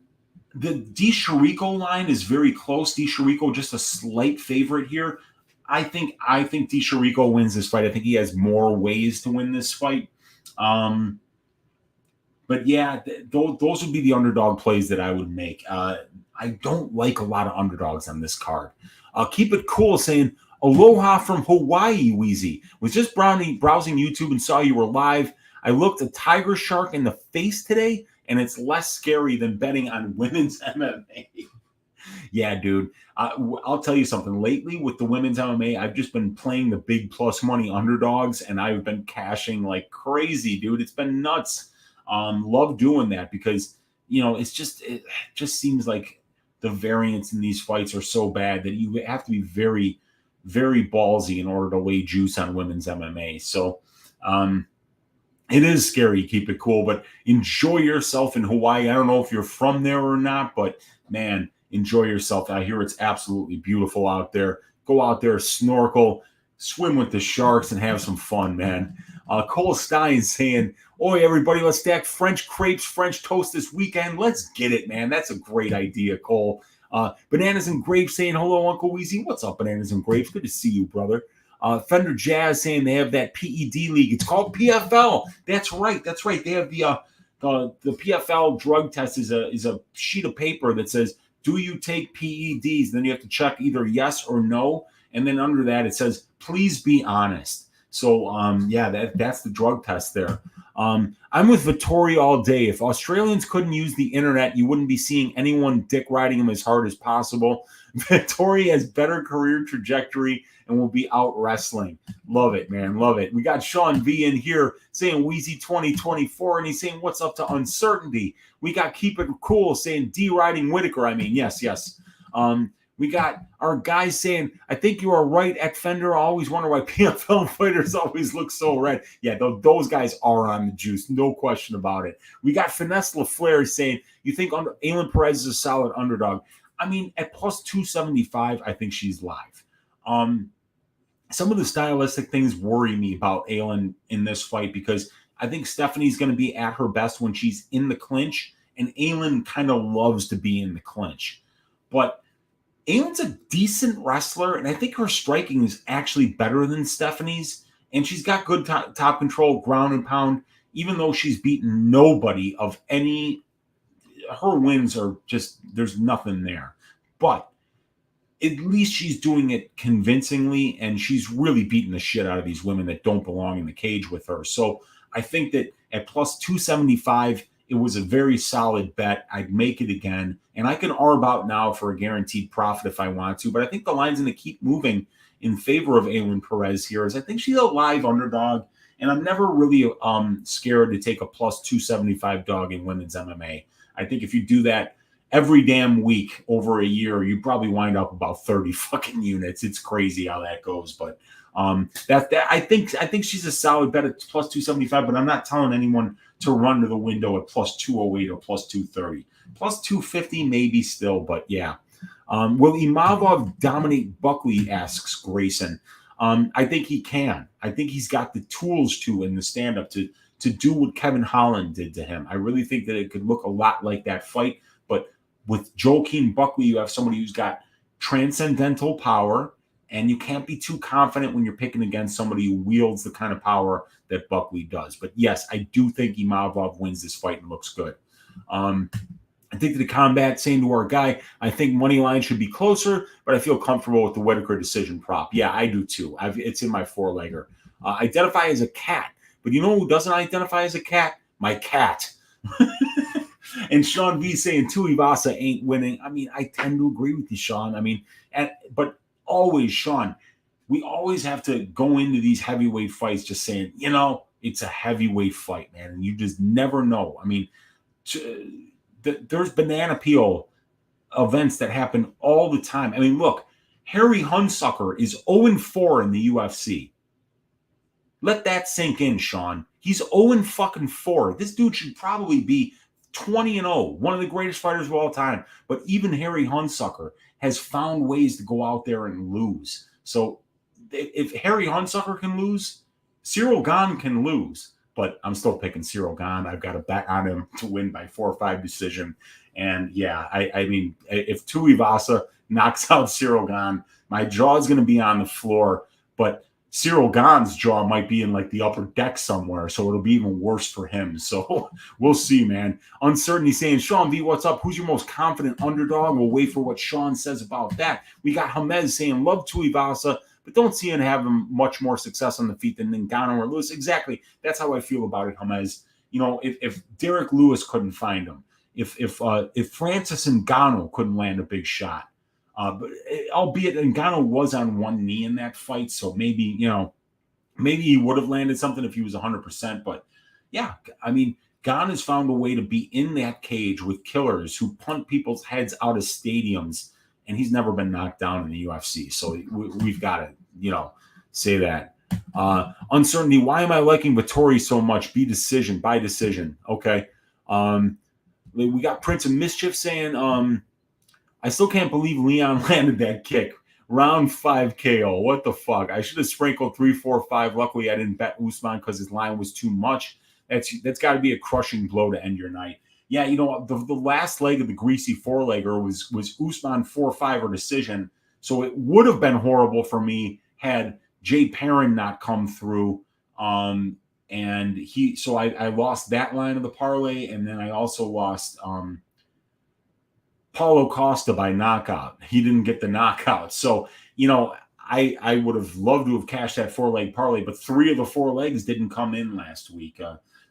the DiChirico line is very close. DiChirico just a slight favorite here. I think DiChirico wins this fight. I think he has more ways to win this fight. But yeah, those would be the underdog plays that I would make. I don't like a lot of underdogs on this card. Keep it cool saying, aloha from Hawaii, Weezy. Was just browsing YouTube and saw you were live. I looked a tiger shark in the face today, and it's less scary than betting on women's MMA. Yeah, dude. I'll tell you something. Lately, with the women's MMA, I've just been playing the big plus money underdogs, and I've been cashing like crazy, dude. It's been nuts. Love doing that because, it just seems like the variance in these fights are so bad that you have to be very, very ballsy in order to lay juice on women's MMA. So, it is scary. Keep it cool, but enjoy yourself in Hawaii. I don't know if you're from there or not, but man, enjoy yourself. I hear it's absolutely beautiful out there. Go out there, snorkel, swim with the sharks, and have some fun, man. Cole Stein saying, "Oi, everybody, let's stack French crepes, French toast this weekend. Let's get it, man." That's a great idea, Cole. Bananas and Grapes saying, "Hello, Uncle Weezy." What's up, Bananas and Grapes? Good to see you, brother. Fender Jazz saying they have that PED league. It's called PFL. That's right. They have the PFL drug test is a sheet of paper that says, do you take PEDs? Then you have to check either yes or no. And then under that, it says, please be honest. So, that's the drug test there. I'm with Vettori all day. If Australians couldn't use the internet, you wouldn't be seeing anyone dick riding him as hard as possible. Vettori has better career trajectory and will be out wrestling. Love it, man. Love it. We got Sean V in here saying Weezy 2024, and he's saying, what's up to uncertainty? We got Keep It Cool saying D-Riding Whitaker. I mean, yes. We got our guys saying, I think you are right at Fender. I always wonder why PFL fighters always look so red. Yeah, those guys are on the juice. No question about it. We got Finesse LaFleur saying, you think Aylin Perez is a solid underdog? I mean, at plus 275, I think she's live. Some of the stylistic things worry me about Aylin in this fight because I think Stephanie's going to be at her best when she's in the clinch, and Aylin kind of loves to be in the clinch. But Aylin's a decent wrestler, and I think her striking is actually better than Stephanie's, and she's got good top control, ground and pound, even though she's beaten nobody of any. Her wins are just, there's nothing there. But at least she's doing it convincingly, and she's really beating the shit out of these women that don't belong in the cage with her. So I think that at plus 275, It was a very solid bet. I'd make it again. And I can arb out now for a guaranteed profit if I want to. But I think the line's going to keep moving in favor of Aylin Perez here, as I think she's a live underdog. And I'm never really scared to take a plus 275 dog in women's MMA. I think if you do that every damn week over a year, you probably wind up about 30 fucking units. It's crazy how that goes. But I think she's a solid bet at plus 275, but I'm not telling anyone to run to the window at plus 208 or plus 230. Plus 250 maybe still, but yeah. Will Imavov dominate Buckley, asks Grayson. I think he can. I think he's got the tools to in the stand-up to do what Kevin Holland did to him. I really think that it could look a lot like that fight, but with Joaquin Buckley, you have somebody who's got transcendental power, and you can't be too confident when you're picking against somebody who wields the kind of power that Buckley does. But yes, I do think Imavov wins this fight and looks good. I think the combat saying to our guy, I think money line should be closer, but I feel comfortable with the Whitaker decision prop. Yeah, I do too. It's in my four-legger. Identify as a cat. But you know who doesn't identify as a cat? My cat. And Sean V saying Tuivasa ain't winning. I mean, I tend to agree with you, Sean. I mean, but always, Sean, we always have to go into these heavyweight fights just saying, it's a heavyweight fight, man. And you just never know. I mean, there's banana peel events that happen all the time. I mean, look, Harry Hunsucker is 0-4 in the UFC. Let that sink in, Sean. He's 0-4. This dude should probably be 20-0, one of the greatest fighters of all time. But even Harry Hunsucker has found ways to go out there and lose. So if Harry Hunsucker can lose, Cyril Gane can lose. But I'm still picking Cyril Gane. I've got a bet on him to win by 4-5 decision. And yeah, I mean, if Tuivasa knocks out Cyril Gane, my jaw is going to be on the floor. But Cyril Gane's jaw might be in like the upper deck somewhere, so it'll be even worse for him. So we'll see, man. Uncertainty saying, Sean V, what's up? Who's your most confident underdog? We'll wait for what Sean says about that. We got Hamez saying, love Tuivasa, but don't see him having much more success on the feet than Ngannou or Lewis. Exactly. That's how I feel about it, Hamez. If Derek Lewis couldn't find him, if Francis Ngannou couldn't land a big shot, but albeit Ngannou was on one knee in that fight, so maybe he would have landed something if he was 100%. But yeah, I mean, Gane has found a way to be in that cage with killers who punt people's heads out of stadiums, and he's never been knocked down in the UFC. So we've got to, say that. Uncertainty. Why am I liking Vettori so much? By decision. Okay. We got Prince of Mischief saying, I still can't believe Leon landed that kick. Round 5 KO. What the fuck? I should have sprinkled 3, 4, 5. Luckily, I didn't bet Usman because his line was too much. That's got to be a crushing blow to end your night. Yeah, the last leg of the Greasy 4-legger was Usman 4-5 or decision. So it would have been horrible for me had Jay Perrin not come through. So I lost that line of the parlay, and then I also lost Paulo Costa by knockout. He didn't get the knockout. So, I would have loved to have cashed that 4-leg parlay, but 3 of the 4 legs didn't come in last week.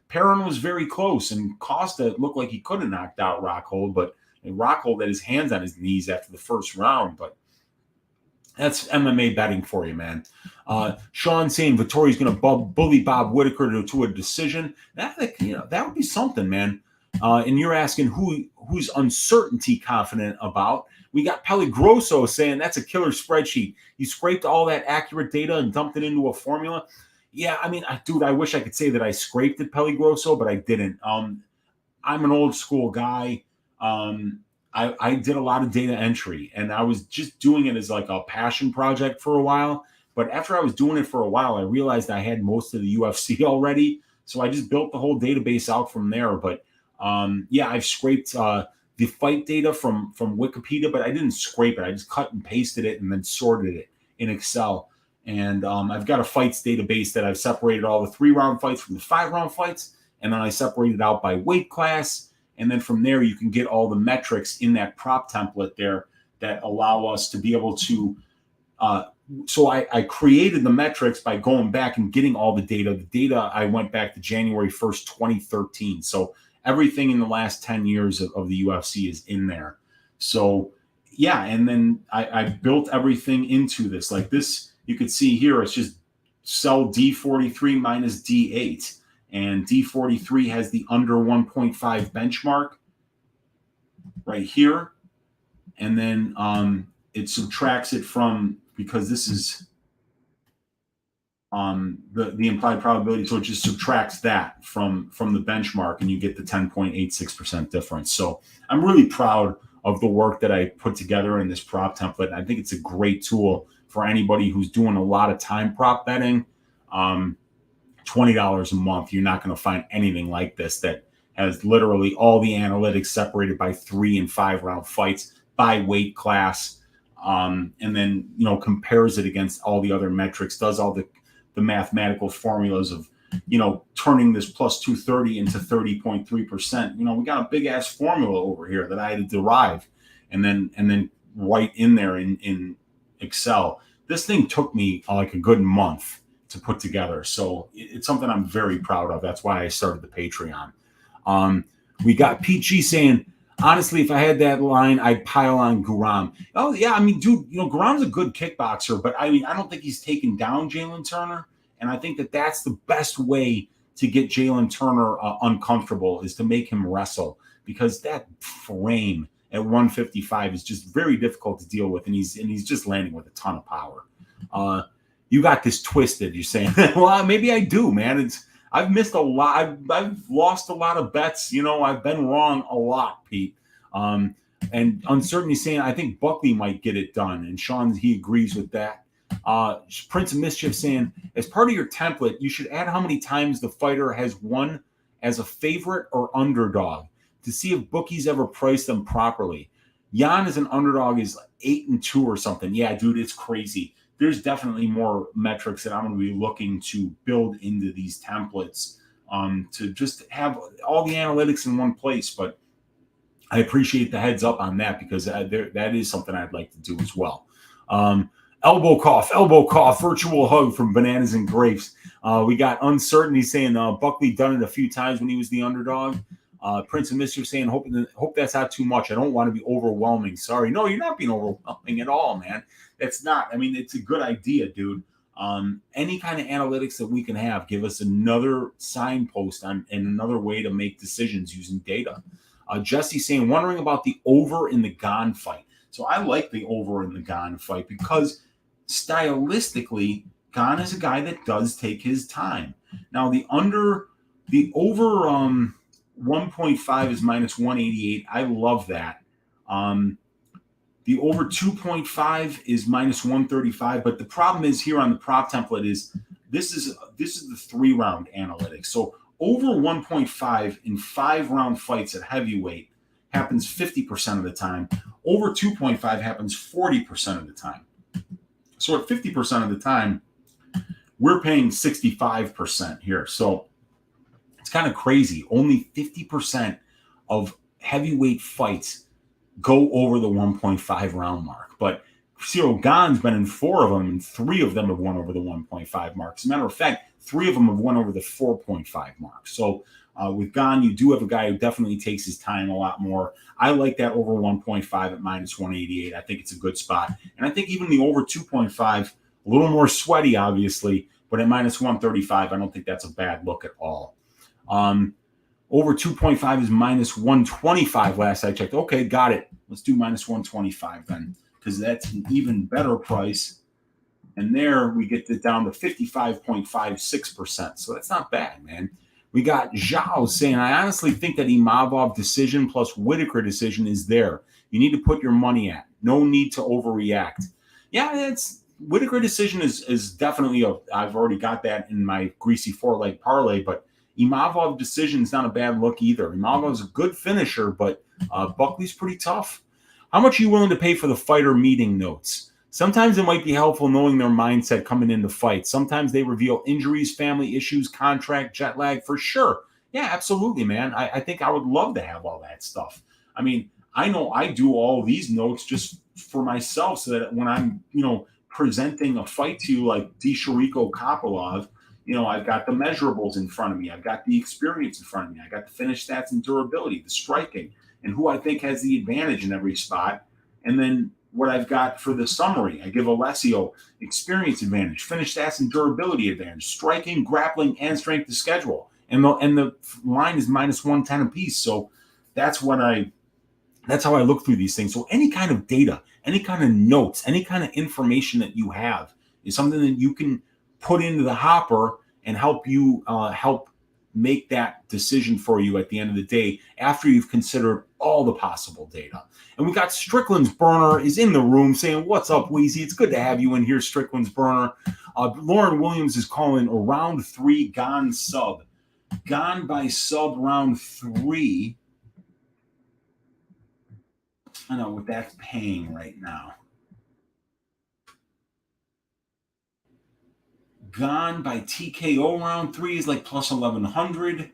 Perrin was very close, and Costa looked like he could have knocked out Rockhold, but Rockhold had his hands on his knees after the first round. But that's MMA betting for you, man. Sean saying Vettori's going to bully Bob Whitaker to a decision. That would be something, man. And you're asking who's uncertainty confident about. We got Pellegrosso saying that's a killer spreadsheet. You scraped all that accurate data and dumped it into a formula. Yeah, I mean, I wish I could say that I scraped it, Pellegrosso, but I didn't. I'm an old school guy. I did a lot of data entry, and I was just doing it as like a passion project for a while. But after I was doing it for a while, I realized I had most of the UFC already. So I just built the whole database out from there. But I've scraped the fight data from Wikipedia, but I didn't scrape it. I just cut and pasted it and then sorted it in Excel. And I've got a fights database that I've separated all the 3-round fights from the 5-round fights. And then I separated out by weight class. And then from there, you can get all the metrics in that prop template there that allow us to be able to. So I created the metrics by going back and getting all the data. The data, I went back to January 1st, 2013. So everything in the last 10 years of the UFC is in there. So yeah, and then I built everything into this. Like this, you could see here, it's just sell D43 minus D8. And D43 has the under 1.5 benchmark right here. And then it subtracts it from, because this is the implied probability, so it just subtracts that from the benchmark, and you get the 10.86% difference. So I'm really proud of the work that I put together in this prop template. I think it's a great tool for anybody who's doing a lot of time prop betting. $20 a month, you're not going to find anything like this that has literally all the analytics separated by 3 and 5 round fights by weight class, and then compares it against all the other metrics, does all the mathematical formulas of turning this plus 230 into 30.3%. We got a big ass formula over here that I had to derive and then write in there in Excel. This thing took me like a good month to put together, so it's something I'm very proud of. That's why I started the Patreon. We got PG saying, honestly, if I had that line, I'd pile on Guram. Oh yeah, I mean, dude, Guram's a good kickboxer, but I mean, I don't think he's taken down Jalen Turner, and I think that that's the best way to get Jalen Turner uncomfortable, is to make him wrestle, because that frame at 155 is just very difficult to deal with, and he's just landing with a ton of power. You got this twisted. You're saying, well, maybe I do, man. I've missed a lot. I've lost a lot of bets. I've been wrong a lot, Pete. And Uncertainty saying, I think Buckley might get it done. And Sean, he agrees with that. Prince of Mischief saying, as part of your template, you should add how many times the fighter has won as a favorite or underdog to see if bookies ever price them properly. Jan as an underdog is 8-2 or something. Yeah, dude, it's crazy. There's definitely more metrics that I'm going to be looking to build into these templates to just have all the analytics in one place. But I appreciate the heads up on that, because that is something I'd like to do as well. Elbow cough, virtual hug from Bananas and Grapes. We got Uncertainty saying Buckley done it a few times when he was the underdog. Prince of Mischief saying, hope that's not too much. I don't want to be overwhelming. Sorry. No, you're not being overwhelming at all, man. It's not. I mean, it's a good idea, dude. Any kind of analytics that we can have, give us another signpost and another way to make decisions using data. Jesse saying, wondering about the over in the Gane fight. So I like the over in the Gane fight because stylistically, Gane is a guy that does take his time. Now the over 1.5 is minus 188. I love that. The over 2.5 is minus 135. But the problem is here on the prop template is this is the 3-round analytics. So over 1.5 in 5-round fights at heavyweight happens 50% of the time. Over 2.5 happens 40% of the time. So at 50% of the time, we're paying 65% here. So it's kind of crazy. Only 50% of heavyweight fights go over the 1.5 round mark. But Cyril Gane's been in 4 of them, and 3 of them have won over the 1.5 mark. As a matter of fact, 3 of them have won over the 4.5 mark. So with Gane, you do have a guy who definitely takes his time a lot more. I like that over 1.5 at minus 188. I think it's a good spot. And I think even the over 2.5, a little more sweaty, obviously, but at minus 135, I don't think that's a bad look at all. Over 2.5 is minus 125 last I checked. Okay, got it. Let's do minus 125 then, because that's an even better price. And there we get it down to 55.56%. So that's not bad, man. We got Zhao saying, I honestly think that Imavov decision plus Whitaker decision is there. You need to put your money at. No need to overreact. Yeah, Whitaker decision is definitely I've already got that in my Greasy 4-leg parlay, but Imavov decision is not a bad look either. Imavov's a good finisher, but Buckley's pretty tough. How much are you willing to pay for the fighter meeting notes? Sometimes it might be helpful knowing their mindset coming into fights. Sometimes they reveal injuries, family issues, contract, jet lag, for sure. Yeah, absolutely, man. I think I would love to have all that stuff. I mean, I know I do all these notes just for myself so that when I'm, presenting a fight to you like Dishiriko Kopilov, I've got the measurables in front of me. I've got the experience in front of me. I got the finish stats and durability, the striking, and who I think has the advantage in every spot. And then what I've got for the summary, I give Alessio experience advantage, finish stats and durability advantage, striking, grappling, and strength to schedule. And the line is minus 110 apiece. So that's how I look through these things. So any kind of data, any kind of notes, any kind of information that you have is something that you can put into the hopper and help you help make that decision for you at the end of the day after you've considered all the possible data. And we got Strickland's Burner is in the room saying, "What's up, Weezy? It's good to have you in here, Strickland's Burner." Lauren Williams is calling a round 3 Gane sub. Gane by sub round 3. I know what that's paying right now. Gane by TKO round 3 is like plus 1100.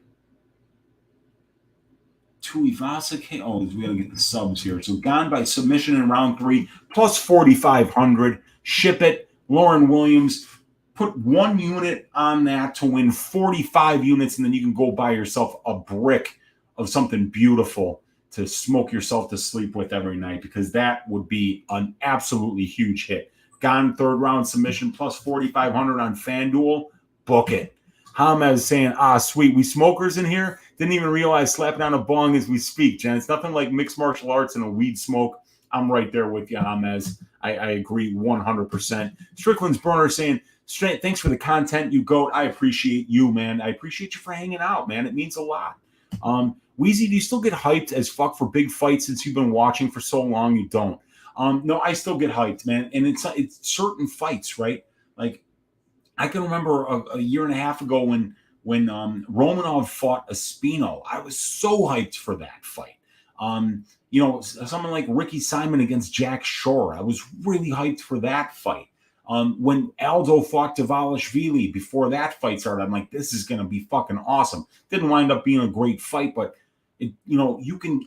Tuivasa KO. We gotta get the subs here. So Gane by submission in round 3 plus 4,500. Ship it. Lauren Williams. Put 1 unit on that to win 45 units, and then you can go buy yourself a brick of something beautiful to smoke yourself to sleep with every night, because that would be an absolutely huge hit. Gane third round submission plus 4,500 on FanDuel. Book it. Hamez saying, sweet. We smokers in here? Didn't even realize slapping on a bong as we speak, Jen. It's nothing like mixed martial arts and a weed smoke. I'm right there with you, Hamez. I agree 100%. Strickland's Burner saying, thanks for the content, you goat. I appreciate you, man. I appreciate you for hanging out, man. It means a lot. Weezy, do you still get hyped as fuck for big fights since you've been watching for so long? You don't. No, I still get hyped, man. And it's certain fights, right? Like, I can remember a year and a half ago when Romanov fought Espino. I was so hyped for that fight. Someone like Ricky Simon against Jack Shore. I was really hyped for that fight. When Aldo fought Dvalishvili before that fight started, I'm like, this is going to be fucking awesome. Didn't wind up being a great fight, but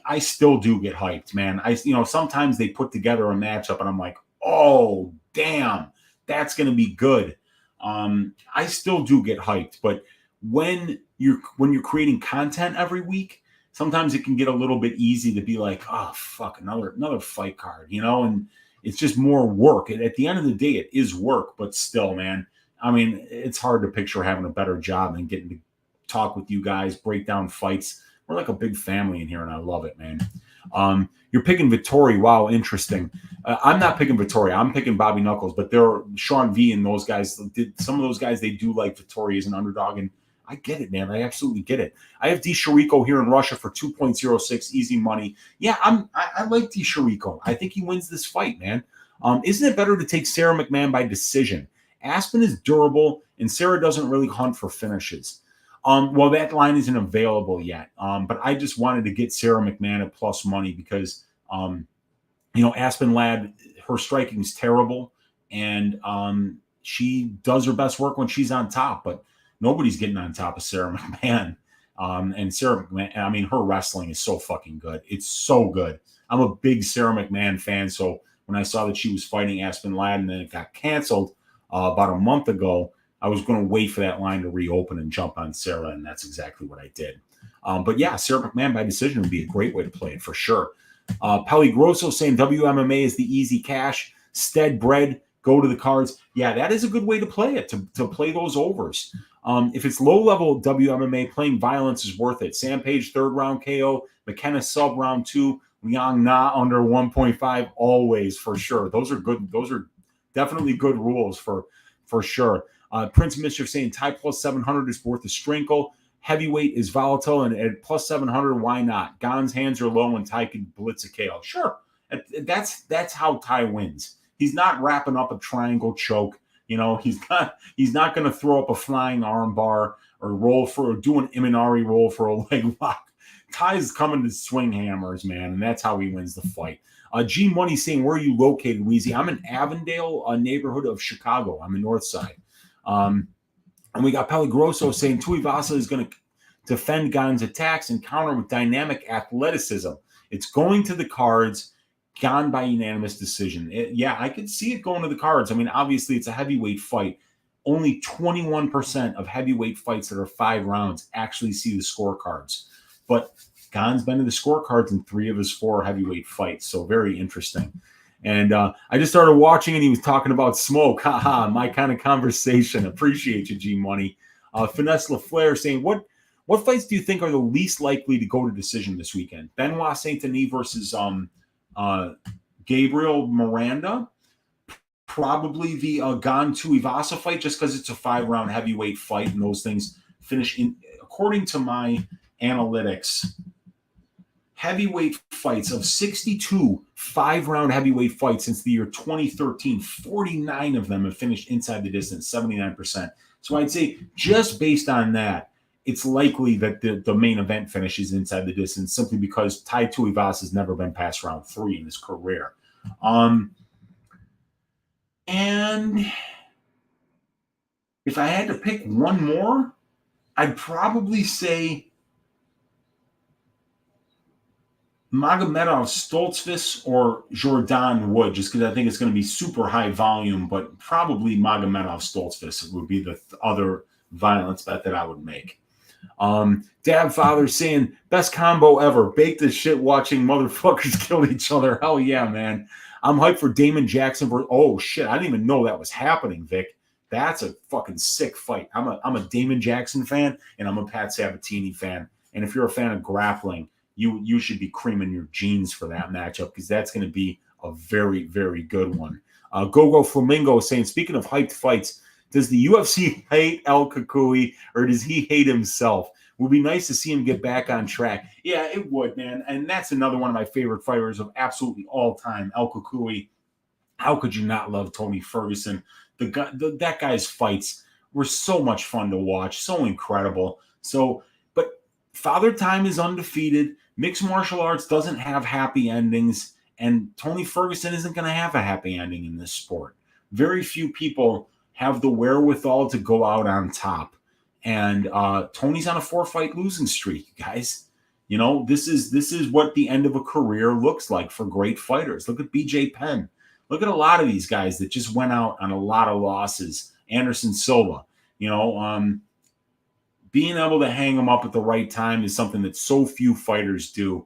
I still do get hyped, man. Sometimes they put together a matchup and I'm like, oh, damn, that's going to be good. I still do get hyped, but when you're creating content every week, sometimes it can get a little bit easy to be like, oh, fuck, another fight card, and it's just more work. And at the end of the day, it is work, but still, man, I mean, it's hard to picture having a better job than getting to talk with you guys, break down fights. We're like a big family in here, and I love it, man. You're picking Vettori. Wow, interesting. I'm not picking Vettori. I'm picking Bobby Knuckles, but there are Sean V and those guys. Some of those guys, they do like Vettori as an underdog, and I get it, man. I absolutely get it. I have D. Chirico here in Russia for 2.06, easy money. Yeah, I like D. Chirico. I think he wins this fight, man. Isn't it better to take Sarah McMahon by decision? Aspen is durable, and Sarah doesn't really hunt for finishes. Well, that line isn't available yet. But I just wanted to get Sarah McMahon at plus money because, Aspen Ladd, her striking is terrible. And she does her best work when she's on top. But nobody's getting on top of Sarah McMahon. And Sarah McMahon, I mean, her wrestling is so fucking good. It's so good. I'm a big Sarah McMahon fan. So when I saw that she was fighting Aspen Ladd and then it got canceled about a month ago, I was going to wait for that line to reopen and jump on Sarah, and that's exactly what I did. But yeah, Sarah McMahon by decision would be a great way to play it for sure. Pelly Grosso saying WMMA is the easy cash. Stead bread, go to the cards. Yeah, that is a good way to play it, to play those overs. If it's low-level WMMA, playing violence is worth it. Sam Page, third round KO. McKenna sub round 2. Liang Na under 1.5, always for sure. Those are good. Those are definitely good rules for sure. Prince Mischief saying Ty plus 700 is worth a sprinkle. Heavyweight is volatile, and at plus 700, why not? Gane's hands are low, and Ty can blitz a KO. Sure, that's how Ty wins. He's not wrapping up a triangle choke. He's not going to throw up a flying arm bar or do an Imanari roll for a leg lock. Ty's coming to swing hammers, man, and that's how he wins the fight. G Money saying, where are you located, Weezy? I'm in Avondale, a neighborhood of Chicago. I'm the north side. And we got Pelly Grosso saying Tuivasa is going to defend Gane's attacks and counter with dynamic athleticism. It's going to the cards. Gane by unanimous decision. I could see it going to the cards. I mean, obviously, it's a heavyweight fight. only 21% of heavyweight fights that are 5 rounds actually see the scorecards. But Gane's been to the scorecards in 3 of his 4 heavyweight fights, so very interesting. And I just started watching, and he was talking about smoke. Haha, my kind of conversation. Appreciate you, G Money. Finesse LaFleur saying, what fights do you think are the least likely to go to decision this weekend? Benoit Saint-Denis versus Gabriel Miranda. Probably the Gane Tuivasa fight, just because it's a 5-round heavyweight fight, and those things finish in, according to my analytics, heavyweight fights of 62 5-round heavyweight fights since the year 2013, 49 of them have finished inside the distance, 79%. So I'd say just based on that, it's likely that the main event finishes inside the distance, simply because Tai Tuivasa has never been past round 3 in his career. And if I had to pick one more, I'd probably say Magomedov Stoltzfus or Jordan Wood, just because I think it's going to be super high volume, but probably Magomedov Stoltzfus would be the other violence bet that I would make. Dad Father saying, best combo ever. Bake this shit watching motherfuckers kill each other. Hell yeah, man. I'm hyped for Damon Jackson. Oh, shit. I didn't even know that was happening, Vic. That's a fucking sick fight. I'm a Damon Jackson fan, and I'm a Pat Sabatini fan. And if you're a fan of grappling, you should be creaming your jeans for that matchup, because that's going to be a very, very good one. Gogo Flamingo saying, speaking of hyped fights, does the UFC hate El Kukui, or does he hate himself? It would be nice to see him get back on track. Yeah, it would, man. And that's another one of my favorite fighters of absolutely all time, El Kukui. How could you not love Tony Ferguson? That guy's fights were so much fun to watch, so incredible. So, but Father Time is undefeated. Mixed martial arts doesn't have happy endings, and Tony Ferguson isn't going to have a happy ending in this sport. Very few people have the wherewithal to go out on top. And Tony's on a 4-fight losing streak, guys. You know, this is what the end of a career looks like for great fighters. Look at BJ Penn. Look at a lot of these guys that just went out on a lot of losses. Anderson Silva, you know, being able to hang them up at the right time is something that so few fighters do.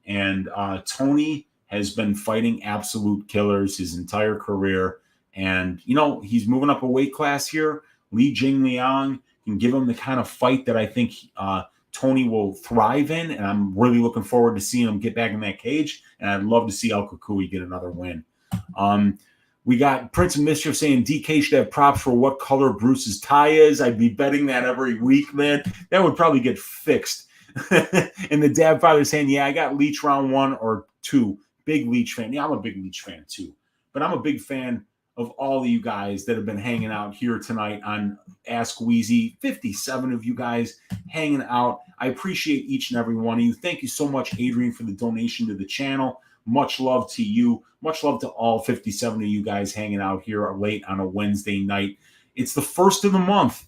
And Tony has been fighting absolute killers his entire career. And, you know, he's moving up a weight class here. Li Jingliang can give him the kind of fight that I think Tony will thrive in. And I'm really looking forward to seeing him get back in that cage. And I'd love to see El Kukui get another win. We got Prince of Mischief saying DK should have props for what color Bruce's tie is. I'd be betting that every week, man. That would probably get fixed. And the Dad Father saying, yeah, I got Leech round 1 or 2. Big Leech fan. Yeah, I'm a big Leech fan too. But I'm a big fan of all of you guys that have been hanging out here tonight on Ask Weezy. 57 of you guys hanging out. I appreciate each and every one of you. Thank you so much, Adrian, for the donation to the channel. Much love to you. Much love to all 57 of you guys hanging out here late on a Wednesday night. It's the first of the month.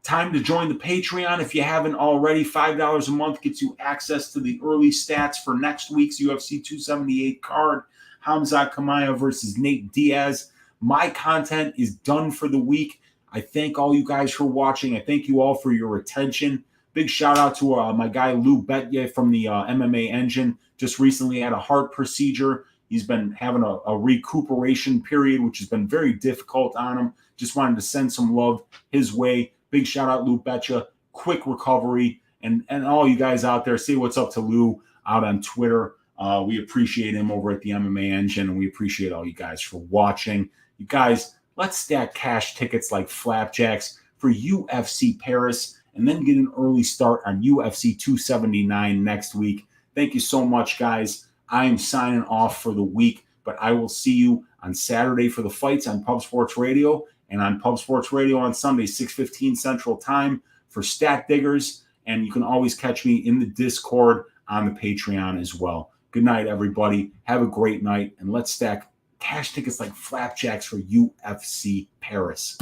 Time to join the Patreon if you haven't already. $5 a month gets you access to the early stats for next week's UFC 278 card. Hamzat Chimaev versus Nate Diaz. My content is done for the week. I thank all you guys for watching. I thank you all for your attention. Big shout out to my guy Lou Betje from the MMA Engine. Just recently had a heart procedure. He's been having a recuperation period, which has been very difficult on him. Just wanted to send some love his way. Big shout out, Lou Betje. Quick recovery. And all you guys out there, say what's up to Lou out on Twitter. We appreciate him over at the MMA Engine, and we appreciate all you guys for watching. You guys, let's stack cash tickets like flapjacks for UFC Paris, and then get an early start on UFC 279 next week. Thank you so much, guys. I am signing off for the week, but I will see you on Saturday for the fights on Pub Sports Radio, and on Pub Sports Radio on Sunday, 6:15 Central Time for Stat Diggers. And you can always catch me in the Discord on the Patreon as well. Good night, everybody. Have a great night, and let's stack cash tickets like flapjacks for UFC Paris.